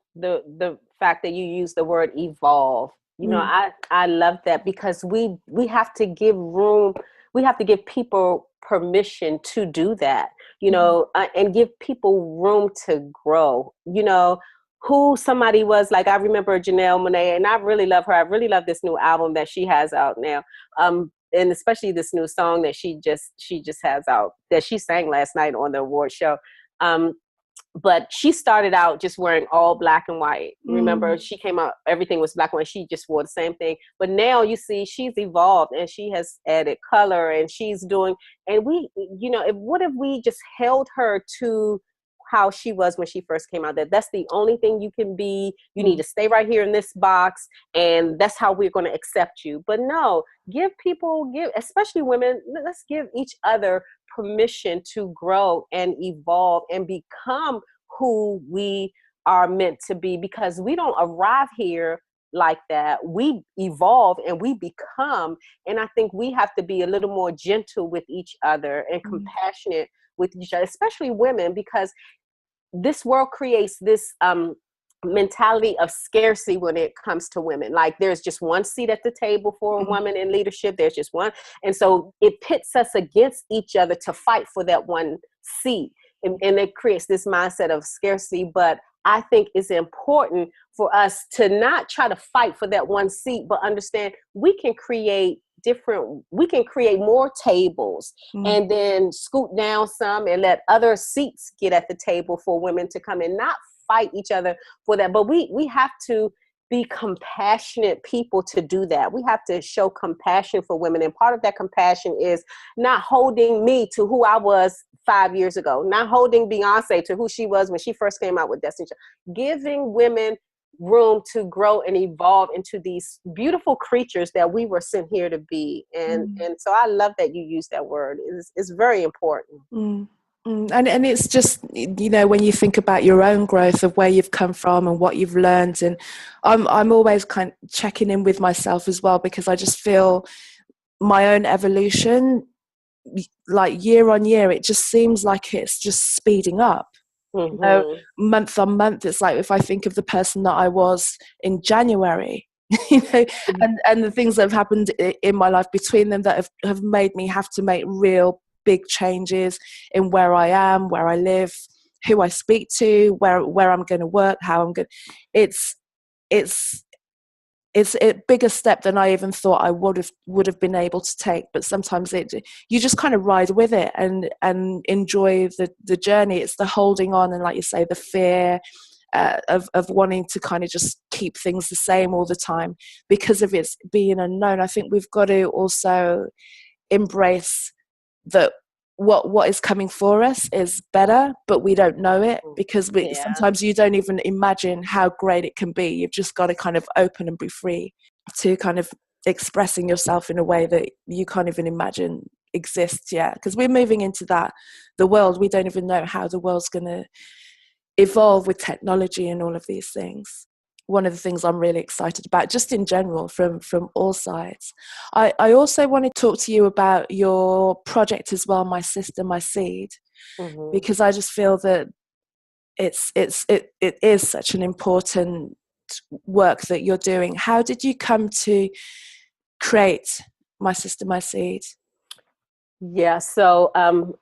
fact that you use the word evolve. You know, I love that because we have to give room, we have to give people permission to do that, you know, and give people room to grow. You know, who somebody was like, I remember Janelle Monáe, and I really love her. I really love this new album that she has out now. And especially this new song that she just has out that she sang last night on the award show. But she started out just wearing all black and white. Remember, she came out, everything was black and white. She just wore the same thing. But now you see she's evolved and she has added color and she's doing, and we, you know, what if we just held her to how she was when she first came out, that's the only thing you can be, you need to stay right here in this box and that's how we're going to accept you. But no, give especially women, let's give each other permission to grow and evolve and become who we are meant to be, because we don't arrive here like that. We evolve and we become. And I think we have to be a little more gentle with each other and compassionate with each other, especially women, because this world creates this mentality of scarcity when it comes to women. Like there's just one seat at the table for a woman in leadership. There's just one. And so it pits us against each other to fight for that one seat. And it creates this mindset of scarcity. But I think it's important for us to not try to fight for that one seat, but understand we can create more tables and then scoot down some and let other seats get at the table for women to come in, not fight each other for that. But we have to be compassionate people to do that. We have to show compassion for women. And part of that compassion is not holding me to who I was 5 years ago, not holding Beyonce to who she was when she first came out with Destiny Child, giving women room to grow and evolve into these beautiful creatures that we were sent here to be. And so I love that you use that word. It's very important. And it's just, you know, when you think about your own growth of where you've come from and what you've learned, and I'm always kind of checking in with myself as well, because I just feel my own evolution, like year on year, it just seems like it's just speeding up. You know, month on month, it's like if I think of the person that I was in January, you know, and the things that have happened in my life between them that have made me have to make real big changes in where I am, where I live, who I speak to, where I'm going to work, how I'm going. It's a bigger step than I even thought I would have been able to take. But sometimes you just kind of ride with it and enjoy the journey. It's the holding on and, like you say, the fear of wanting to kind of just keep things the same all the time because of its being unknown. I think we've got to also embrace that what is coming for us is better, but we don't know it, because sometimes you don't even imagine how great it can be. You've just got to kind of open and be free to kind of expressing yourself in a way that you can't even imagine exists yet, because we're moving into the world. We don't even know how the world's going to evolve with technology and all of these things. One of the things I'm really excited about, just in general, from all sides. I also want to talk to you about your project as well, My Sister, My Seed, because I just feel that it is such an important work that you're doing. How did you come to create My Sister, My Seed? Yeah, so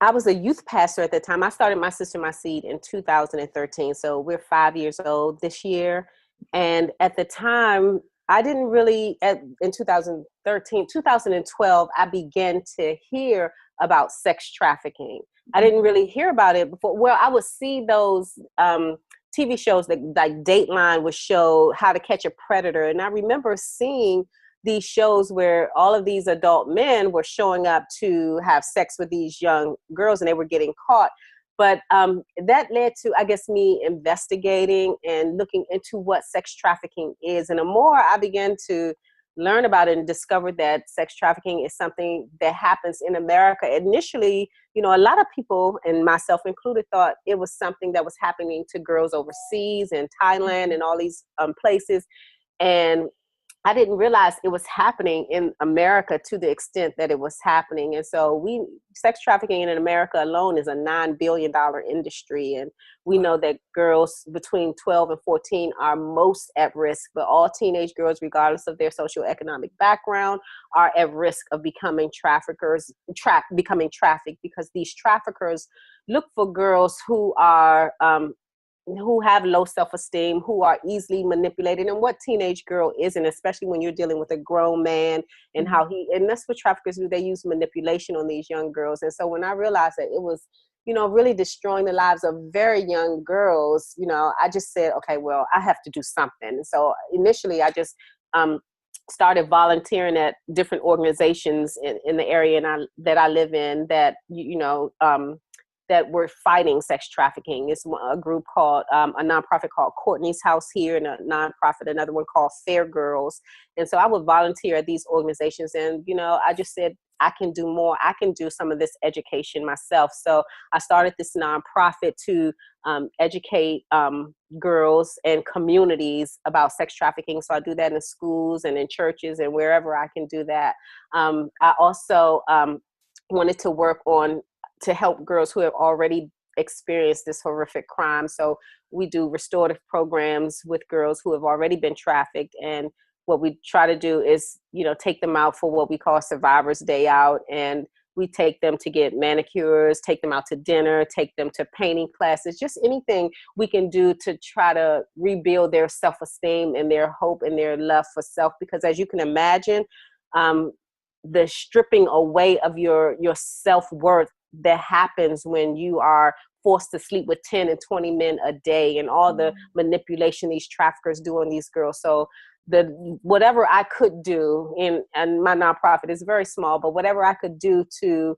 I was a youth pastor at the time. I started My Sister, My Seed in 2013. So we're 5 years old this year. And at the time, I didn't really, in 2013, 2012, I began to hear about sex trafficking. I didn't really hear about it before. Well, I would see those TV shows that like Dateline would show How to Catch a Predator. And I remember seeing these shows where all of these adult men were showing up to have sex with these young girls and they were getting caught. But that led to, I guess, me investigating and looking into what sex trafficking is. And the more I began to learn about it and discovered that sex trafficking is something that happens in America. Initially, a lot of people, and myself included, thought it was something that was happening to girls overseas in Thailand and all these places. And I didn't realize it was happening in America to the extent that it was happening. And so sex trafficking in America alone is a $9 billion industry. And we know that girls between 12 and 14 are most at risk, but all teenage girls, regardless of their socioeconomic background, are at risk of becoming becoming trafficked, because these traffickers look for girls who are, who have low self-esteem, who are easily manipulated. And what teenage girl isn't, especially when you're dealing with a grown man, and and that's what traffickers do. They use manipulation on these young girls. And so when I realized that it was, really destroying the lives of very young girls, I just said, okay, well, I have to do something. And so initially I just started volunteering at different organizations in the area that I live in, that, that were fighting sex trafficking. It's a group called, a nonprofit called Courtney's House here, and another one called Fair Girls. And so I would volunteer at these organizations, and, I just said, I can do more. I can do some of this education myself. So I started this nonprofit to educate girls and communities about sex trafficking. So I do that in schools and in churches and wherever I can do that. I also wanted to help girls who have already experienced this horrific crime. So we do restorative programs with girls who have already been trafficked. And what we try to do is, take them out for what we call Survivor's Day Out. And we take them to get manicures, take them out to dinner, take them to painting classes, just anything we can do to try to rebuild their self-esteem and their hope and their love for self. Because as you can imagine, the stripping away of your self-worth that happens when you are forced to sleep with 10 and 20 men a day, and all the manipulation these traffickers do on these girls. So whatever I could do, and my nonprofit is very small, but whatever I could do to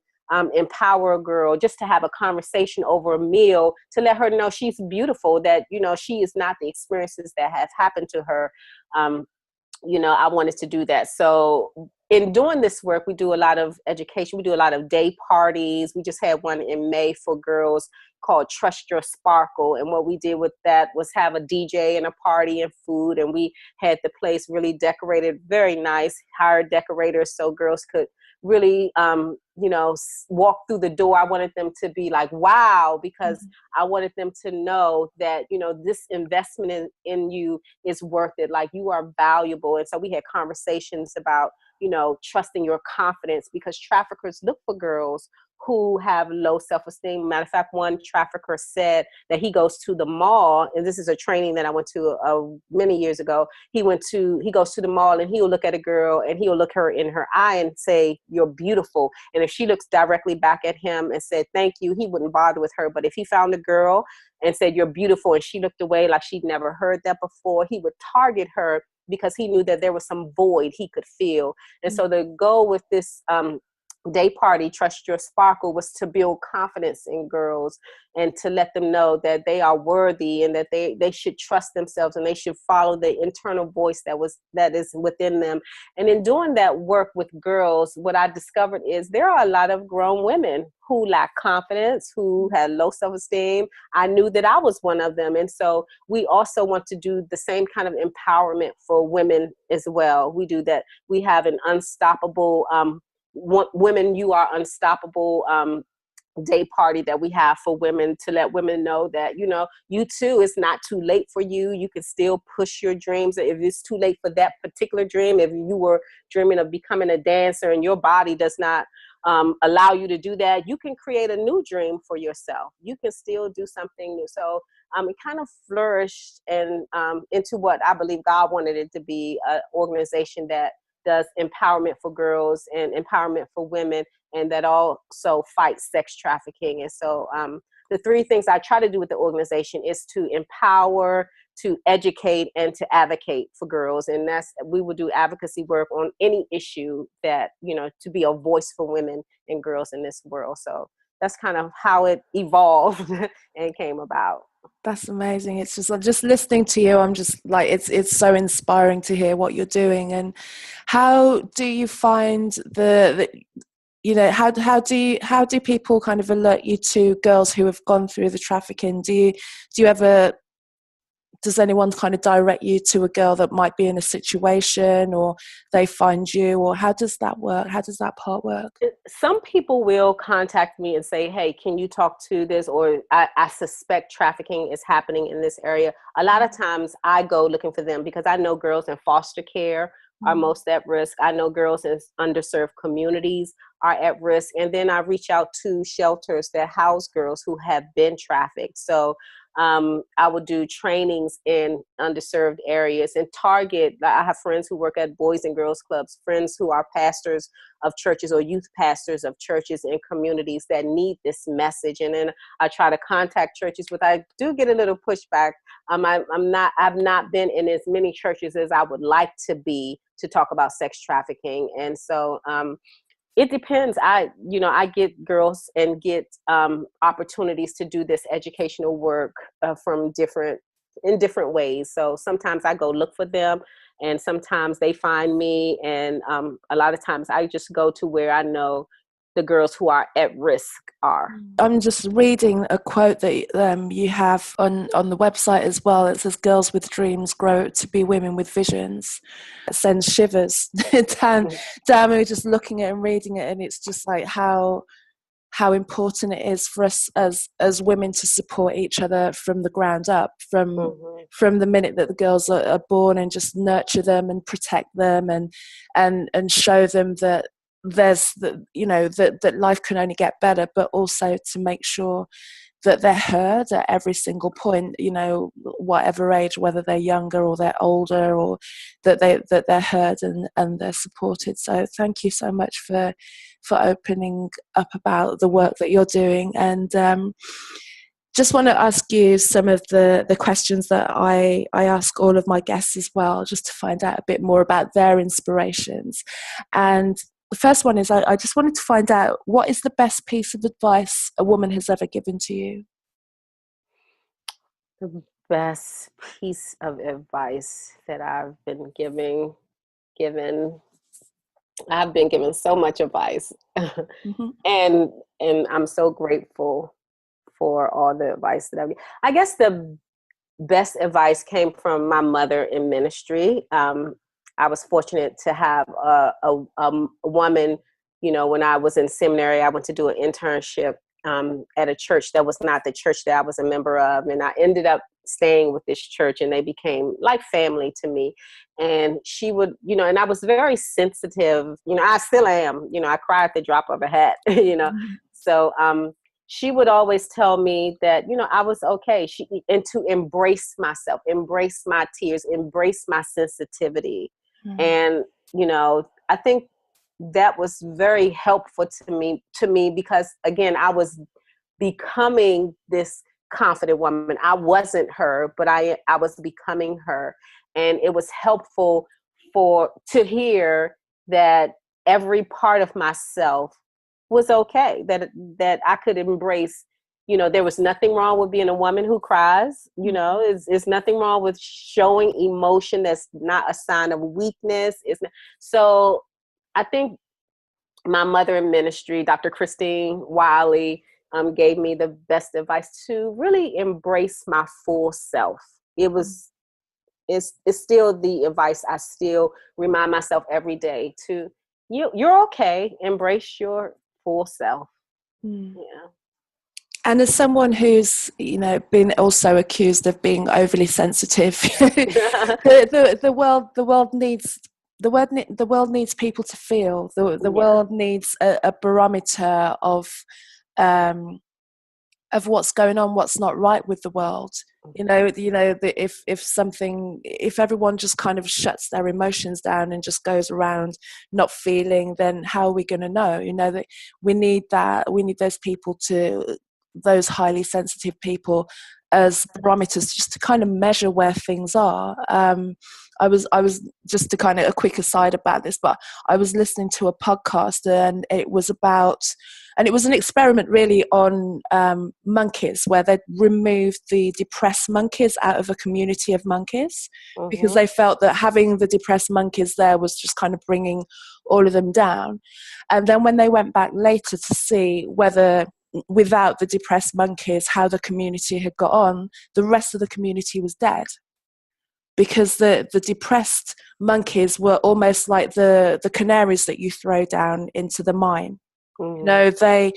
empower a girl, just to have a conversation over a meal, to let her know she's beautiful, that, she is not the experiences that have happened to her. I wanted to do that. So in doing this work, we do a lot of education. We do a lot of day parties. We just had one in May for girls called Trust Your Sparkle. And what we did with that was have a DJ and a party and food. And we had the place really decorated very nice, hired decorators so girls could really, walk through the door. I wanted them to be like, wow, because I wanted them to know that, this investment in you is worth it. Like, you are valuable. And so we had conversations about, trusting your confidence, because traffickers look for girls who have low self-esteem. Matter of fact, one trafficker said that he goes to the mall, and this is a training that I went to many years ago. He goes to the mall, and he'll look at a girl and he'll look her in her eye and say, "You're beautiful." And if she looks directly back at him and said, "Thank you," he wouldn't bother with her. But if he found a girl and said, "You're beautiful," and she looked away like she'd never heard that before, he would target her, because he knew that there was some void he could feel. And so the goal with this day party, Trust Your Sparkle, was to build confidence in girls and to let them know that they are worthy and that they should trust themselves and they should follow the internal voice that is within them. And in doing that work with girls, what I discovered is there are a lot of grown women who lack confidence, who had low self-esteem. I knew that I was one of them. And so we also want to do the same kind of empowerment for women as well. We do that. We have an unstoppable Women You Are Unstoppable day party that we have for women, to let women know that, you too, it's not too late for you. You can still push your dreams. If it's too late for that particular dream, if you were dreaming of becoming a dancer and your body does not allow you to do that, you can create a new dream for yourself. You can still do something new. So it kind of flourished and into what I believe God wanted it to be, an organization that does empowerment for girls and empowerment for women, and that also fights sex trafficking. And so the three things I try to do with the organization is to empower, to educate, and to advocate for girls. And we will do advocacy work on any issue that, to be a voice for women and girls in this world. So that's kind of how it evolved and came about. That's amazing. It's just, I'm just listening to you. I'm just like, it's so inspiring to hear what you're doing. And how do you find how do people kind of alert you to girls who have gone through the trafficking? Does anyone kind of direct you to a girl that might be in a situation, or they find you, or how does that work? How does that part work? Some people will contact me and say, hey, can you talk to this? Or I suspect trafficking is happening in this area. A lot of times I go looking for them because I know girls in foster care are most at risk. I know girls in underserved communities are at risk. And then I reach out to shelters that house girls who have been trafficked. So I would do trainings in underserved areas and target. I have friends who work at Boys and Girls Clubs, friends who are pastors of churches or youth pastors of churches and communities that need this message. And then I try to contact churches, but I do get a little pushback. I've not been in as many churches as I would like to be to talk about sex trafficking. And so it depends. I get girls and get opportunities to do this educational work in different ways. So sometimes I go look for them, and sometimes they find me. And a lot of times I just go to where I know the girls who are at risk are. I'm just reading a quote that you have on the website as well. It says, girls with dreams grow to be women with visions. It sends shivers down me just looking at it and reading it. And it's just like how important it is for us as women to support each other from the ground up, from the minute that the girls are born, and just nurture them and protect them and show them that that life can only get better, but also to make sure that they're heard at every single point, whatever age, whether they're younger or they're older, or that they're heard and they're supported. So thank you so much for opening up about the work that you're doing. And just want to ask you some of the questions that I ask all of my guests as well, just to find out a bit more about their inspirations. And the first one is, I just wanted to find out, what is the best piece of advice a woman has ever given to you? The best piece of advice that I've been given, I've been given so much advice. and I'm so grateful for all the advice that I guess the best advice came from my mother in ministry. I was fortunate to have a woman, when I was in seminary. I went to do an internship at a church that was not the church that I was a member of. And I ended up staying with this church, and they became like family to me. And she would, and I was very sensitive, I still am, I cry at the drop of a hat, So she would always tell me that, I was okay. And to embrace myself, embrace my tears, embrace my sensitivity. And, I think that was very helpful to me because, again, I was becoming this confident woman. I wasn't her, but I was becoming her. And it was helpful to hear that every part of myself was okay, that I could embrace, you know, there was nothing wrong with being a woman who cries, you know, is nothing wrong with showing emotion. That's not a sign of weakness. It's not. So I think my mother in ministry, Dr. Christine Wiley, gave me the best advice to really embrace my full self. It's still the advice I still remind myself every day to, you're okay. Embrace your full self. Mm. Yeah. And as someone who's, you know, been also accused of being overly sensitive, the world needs people to feel. The world needs a barometer of what's going on, what's not right with the world. You know, if everyone just kind of shuts their emotions down and just goes around not feeling, then how are we going to know? You know, that we need those people, those highly sensitive people, as barometers, just to kind of measure where things are. I was just to kind of a quick aside about this, but I was listening to a podcast, and it was an experiment really on monkeys, where they removed the depressed monkeys out of a community of monkeys, because they felt that having the depressed monkeys there was just kind of bringing all of them down. And then when they went back later to see whether, without the depressed monkeys, how the community had got on, the rest of the community was dead, because the depressed monkeys were almost like the canaries that you throw down into the mine. You know, they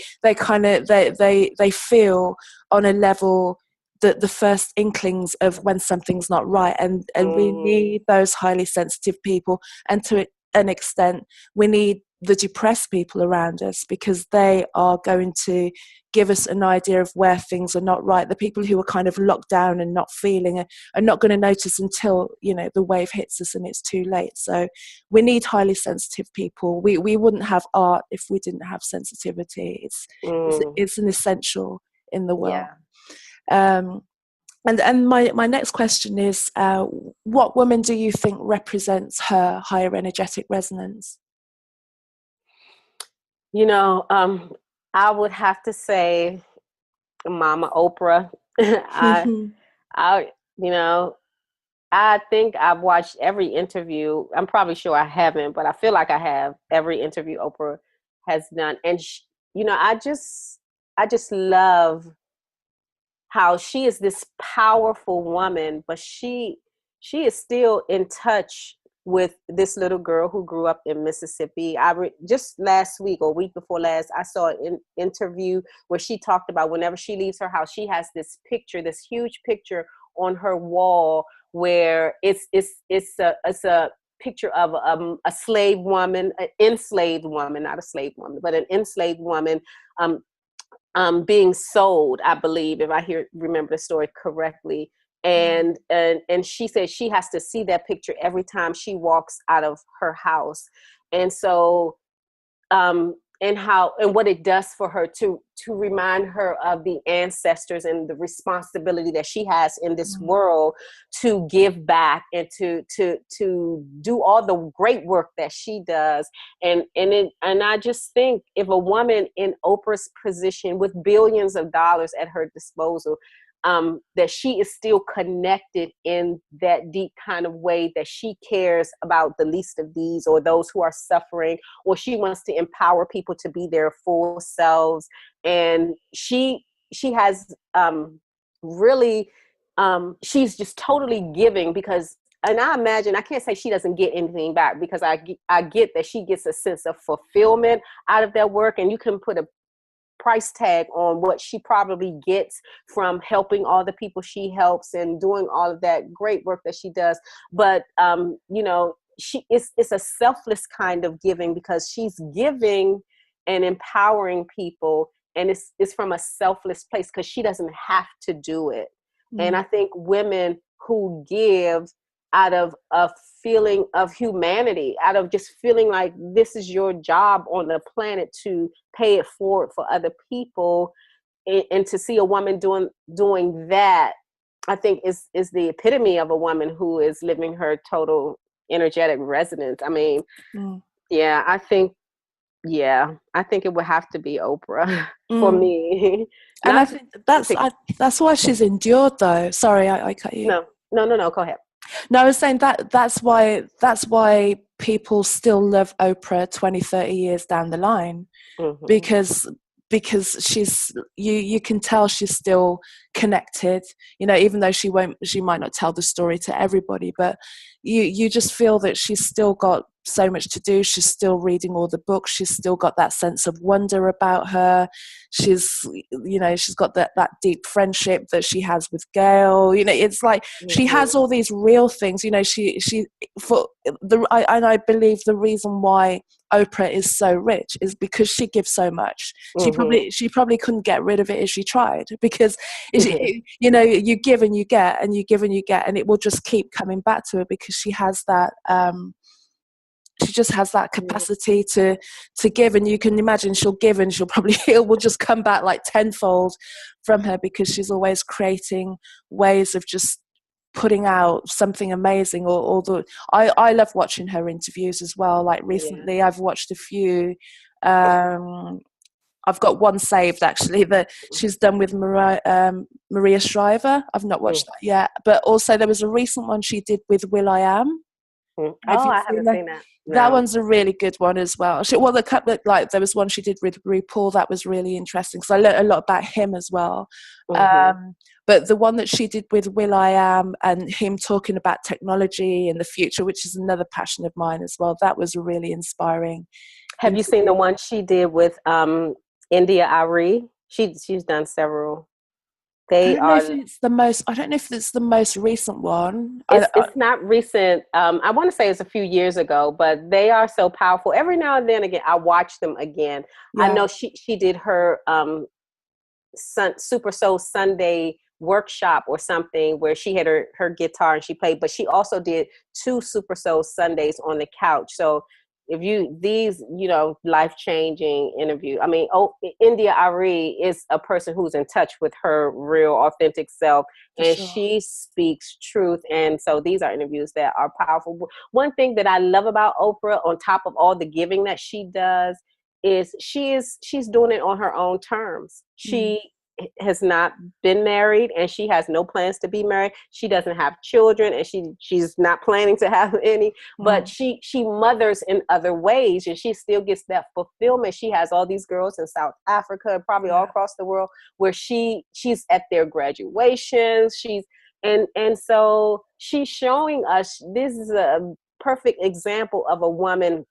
feel on a level that the first inklings of when something's not right, and we need those highly sensitive people, and to an extent we need the depressed people around us, because they are going to give us an idea of where things are not right. The people who are kind of locked down and not feeling are not going to notice until, you know, the wave hits us and it's too late. So we need highly sensitive people. We wouldn't have art if we didn't have sensitivity. It's an essential in the world. Yeah. And my next question is, what woman do you think represents her higher energetic resonance? You know, I would have to say Mama Oprah. I, you know, I think I've watched every interview. I'm probably sure I haven't, but I feel like I have, every interview Oprah has done. And you know, I just love how she is this powerful woman, but she is still in touch with this little girl who grew up in Mississippi. Just last week or week before last, I saw an interview where she talked about whenever she leaves her house, she has this picture, this huge picture on her wall, where it's a picture of a slave woman, an enslaved woman, not a slave woman, but an enslaved woman, being sold, I believe, if I remember the story correctly. And she said she has to see that picture every time she walks out of her house. And so, and what it does for her to remind her of the ancestors and the responsibility that she has in this world to give back and to do all the great work that she does. And I just think, if a woman in Oprah's position with billions of dollars at her disposal, that she is still connected in that deep kind of way, that she cares about the least of these, or those who are suffering, or she wants to empower people to be their full selves. And she has really, she's just totally giving, because, and I imagine, I can't say she doesn't get anything back, because I get that she gets a sense of fulfillment out of that work, and you can put a price tag on what she probably gets from helping all the people she helps and doing all of that great work that she does. But you know, it's a selfless kind of giving, because she's giving and empowering people, and it's from a selfless place, because she doesn't have to do it. And I think women who give out of a feeling of humanity, out of just feeling like this is your job on the planet, to pay it forward for other people, and to see a woman doing that, I think is the epitome of a woman who is living her total energetic resonance. I mean, yeah, I think Yeah, I think it would have to be Oprah for Mm. me. And I Not to think that's pick. that's why she's endured, though. Sorry, I cut you. No, no, no, no. Go ahead. No, I was saying that's why people still love Oprah 20, 30 years down the line, Hmm. because she's you can tell she's still connected, even though she might not tell the story to everybody, but you just feel that she's still got so much to do. She's still reading all the books. She's still got that sense of wonder about her. She's got that deep friendship that she has with Gail. It's like she Hmm. has all these real things. She for the and I believe the reason why Oprah is so rich is because she gives so much. Hmm. She probably couldn't get rid of it if she tried, because Hmm. you give and you get, and you give and you get, and it will just keep coming back to her, because she has that she just has that capacity to give. And you can imagine she'll give, and she'll probably it will just come back like tenfold from her, because she's always creating ways of just putting out something amazing. I love watching her interviews as well. Like Yeah. recently I've watched a few. I've got one saved, actually, that she's done with Maria Shriver. I've not watched that yet, but also there was a recent one she did with Will I Am. Oh, Have you I seen haven't that? seen that. That No. one's a really good one as well. Well, the couple, like there was one she did with RuPaul that was really interesting, because I learned a lot about him as well. Hmm. Um, but the one that she did with Will I Am, and him talking about technology and the future, which is another passion of mine as well, that was a really inspiring Have you seen the interview. one she did with India Ari? She's done several. They are. I don't know if it's the most recent one. It's not recent. I want to say it's a few years ago, but they are so powerful. Every now and then again, I watch them again. I Yeah. know she did her Super Soul Sunday workshop or something where she had her guitar and she played, but she also did two Super Soul Sundays on the couch. So if these life changing interview, I mean, India Ari is a person who's in touch with her real authentic self, For and sure. she speaks truth. And so these are interviews that are powerful. One thing that I love about Oprah, on top of all the giving that she does, is she's doing it on her own terms. Mm. She has not been married, and she has no plans to be married. She doesn't have children, and she's not planning to have any, but Mm. she mothers in other ways, and she still gets that fulfillment. She has all these girls in South Africa, probably all Yeah. across the world, where she's at their graduations. And so she's showing us this is a perfect example of a woman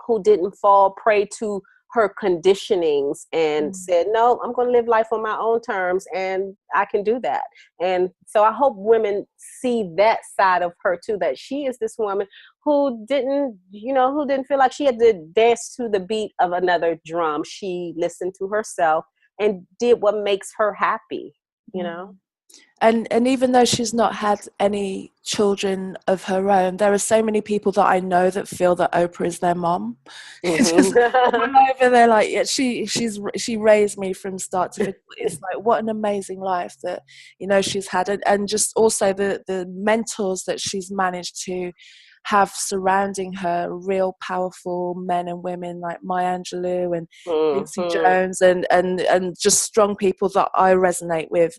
who didn't fall prey to her conditionings and Mm. said, no, I'm going to live life on my own terms, and I can do that. And so I hope women see that side of her too, that she is this woman who didn't feel like she had to dance to the beat of another drum. She listened to herself and did what makes her happy, you know? Mm. And even though she's not had any children of her own, there are so many people that I know that feel that Oprah is their mom. It's just all Mm-hmm. over there, like, yeah, she raised me from start to finish. It's like, what an amazing life that she's had, and just also the mentors that she's managed to have surrounding her, real powerful men and women like Maya Angelou and Quincy Mm-hmm. Jones, and just strong people that I resonate with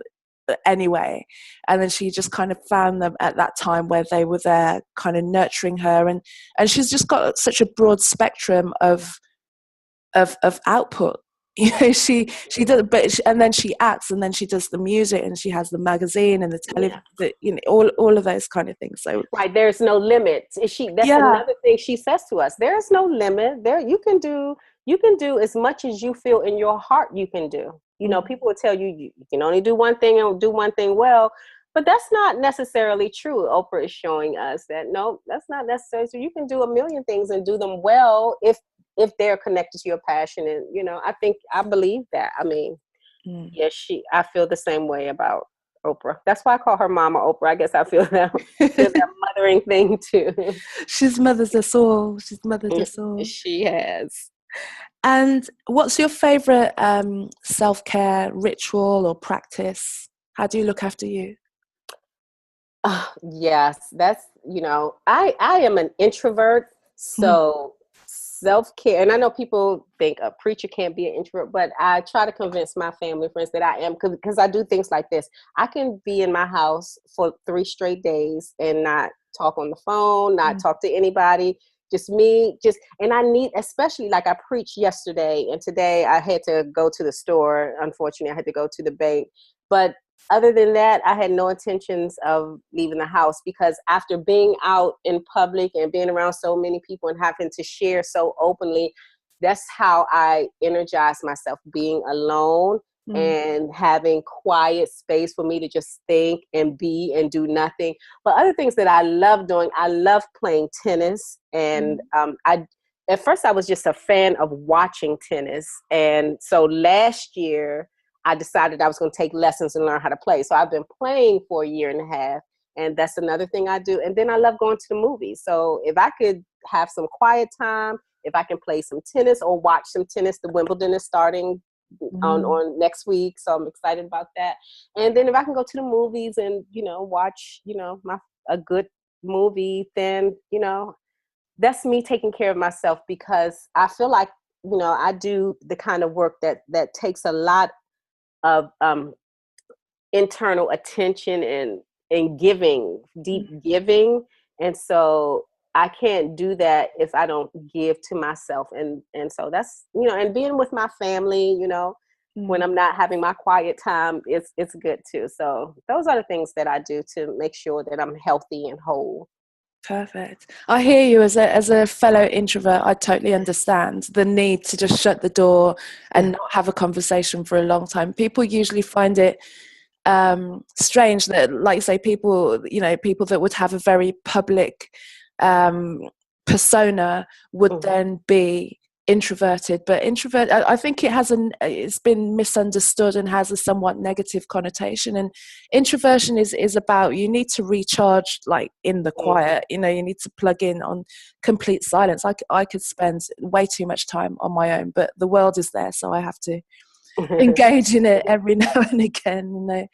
anyway. And then she just kind of found them at that time where they were there kind of nurturing her, and she's just got such a broad spectrum of output. She does, and then she acts, and then she does the music, and she has the magazine and the Yeah. television, all of those kind of things. So Right, there's no limit. That's yeah. another thing she says to us. There's no limit. You can do as much as you feel in your heart you can do. Mm. People will tell you can only do one thing and do one thing well, but that's not necessarily true. Oprah is showing us that no, that's not necessary. So you can do a million things and do them well if they're connected to your passion. And I believe that. I mean, Mm. yes, I feel the same way about Oprah. That's why I call her Mama Oprah. I guess I feel that mothering thing too. She's mothered us all. She's mothered us all. She has. And what's your favorite self-care ritual or practice? How do you look after you? Yes, that's I am an introvert, Mm. so self-care, and I know people think a preacher can't be an introvert, but I try to convince my family friends that I am, because I do things like this. I can be in my house for 3 straight days and not talk on the phone, not talk to anybody, just me, and I need, especially like I preached yesterday and today I had to go to the store. Unfortunately, I had to go to the bank, but other than that, I had no intentions of leaving the house, because after being out in public and being around so many people and having to share so openly, that's how I energize myself, being alone and having quiet space for me to just think and be and do nothing. But other things that I love doing, I love playing tennis. And at first I was just a fan of watching tennis. And so last year, I decided I was going to take lessons and learn how to play. So I've been playing for a year and a half, and that's another thing I do. And then I love going to the movies. So if I could have some quiet time, if I can play some tennis or watch some tennis, the Wimbledon is starting on next week. So I'm excited about that. And then if I can go to the movies and, watch, a good movie, then, that's me taking care of myself, because I feel like, I do the kind of work that takes a lot of internal attention and giving, deep giving. And so I can't do that if I don't give to myself. And so that's, and being with my family, when I'm not having my quiet time, it's good too. So those are the things that I do to make sure that I'm healthy and whole. Perfect. I hear you. As a fellow introvert, I totally understand the need to just shut the door and not have a conversation for a long time. People usually find it strange that, like, say, people that would have a very public persona would then be introverted. But introvert, I think it's been misunderstood and has a somewhat negative connotation. And introversion is about, you need to recharge, like, in the quiet. You need to plug in on complete silence. I could spend way too much time on my own, but the world is there, so I have to engage in it every now and again.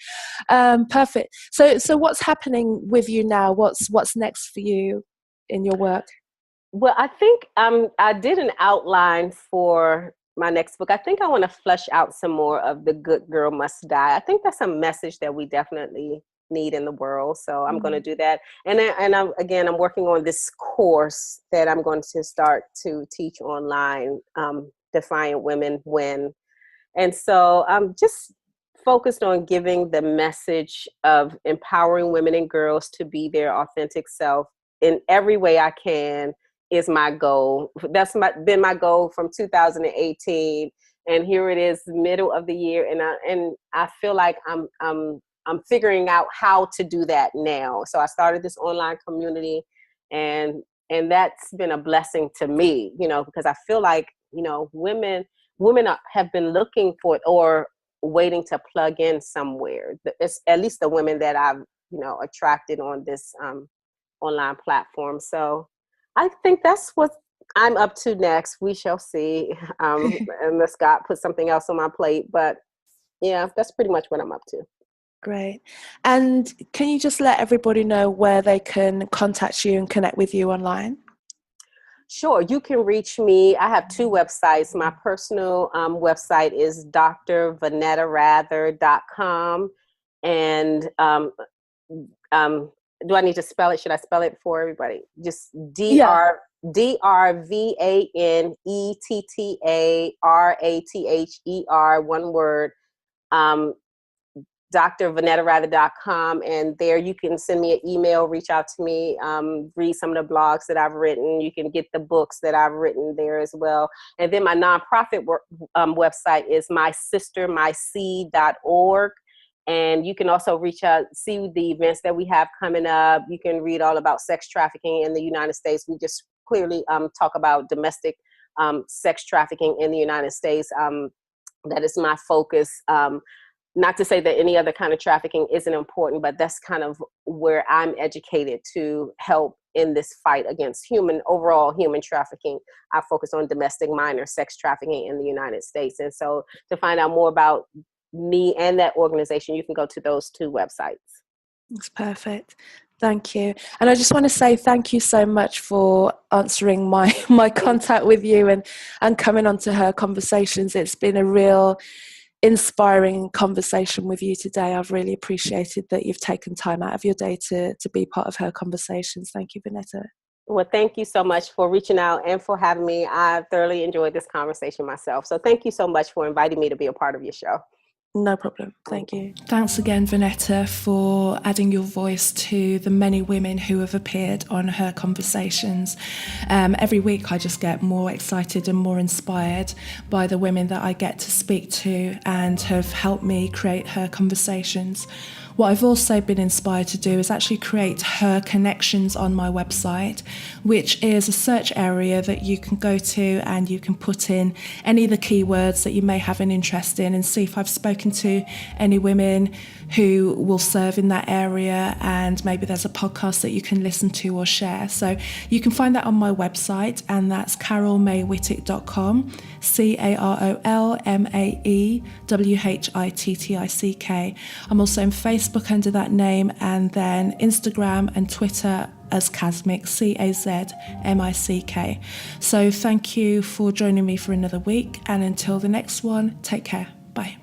Perfect. So what's happening with you now? What's next for you in your work? Well, I think I did an outline for my next book. I think I want to flesh out some more of the good girl must die. I think that's a message that we definitely need in the world. So I'm going to do that. And I'm working on this course that I'm going to start to teach online, Defiant Women Win. And so I'm just focused on giving the message of empowering women and girls to be their authentic self in every way I can is my goal. That's been my goal from 2018, and here it is, middle of the year, and I feel like I'm figuring out how to do that now. So I started this online community, and that's been a blessing to me, because I feel like women have been looking for it or waiting to plug in somewhere. It's at least the women that I've attracted on this online platform. So I think that's what I'm up to next. We shall see, unless God puts something else on my plate. But yeah, that's pretty much what I'm up to. Great. And can you just let everybody know where they can contact you and connect with you online? Sure, you can reach me. I have 2 websites. My personal website is drvanettarather.com. And do I need to spell it? Should I spell it for everybody? Just DrVanettarather, one word, drvanettarather.com. And there you can send me an email, reach out to me, read some of the blogs that I've written. You can get the books that I've written there as well. And then my nonprofit website is mysistermyseed.org. And you can also reach out, see the events that we have coming up. You can read all about sex trafficking in the United States. We just clearly talk about domestic sex trafficking in the United States. That is my focus. Not to say that any other kind of trafficking isn't important, but that's kind of where I'm educated to help in this fight against overall human trafficking. I focus on domestic minor sex trafficking in the United States. And so to find out more about me and that organization, you can go to those 2 websites. That's perfect. Thank you. And I just want to say thank you so much for answering my contact with you and coming on to Her Conversations. It's been a real inspiring conversation with you today. I've really appreciated that you've taken time out of your day to be part of Her Conversations. Thank you, Vanetta. Well, thank you so much for reaching out and for having me. I thoroughly enjoyed this conversation myself. So thank you so much for inviting me to be a part of your show. No problem. Thank you. Thanks again, Vanetta, for adding your voice to the many women who have appeared on Her Conversations. Every week I just get more excited and more inspired by the women that I get to speak to and have helped me create Her Conversations. What I've also been inspired to do is actually create Her Connections on my website, which is a search area that you can go to and you can put in any of the keywords that you may have an interest in and see if I've spoken to any women who will serve in that area, and maybe there's a podcast that you can listen to or share. So you can find that on my website, and that's carolmaywhittick.com, CarolMaywhittick. I'm also on Facebook under that name, and then Instagram and Twitter as Casmic, CAZMICK. So thank you for joining me for another week, and until the next one, take care. Bye.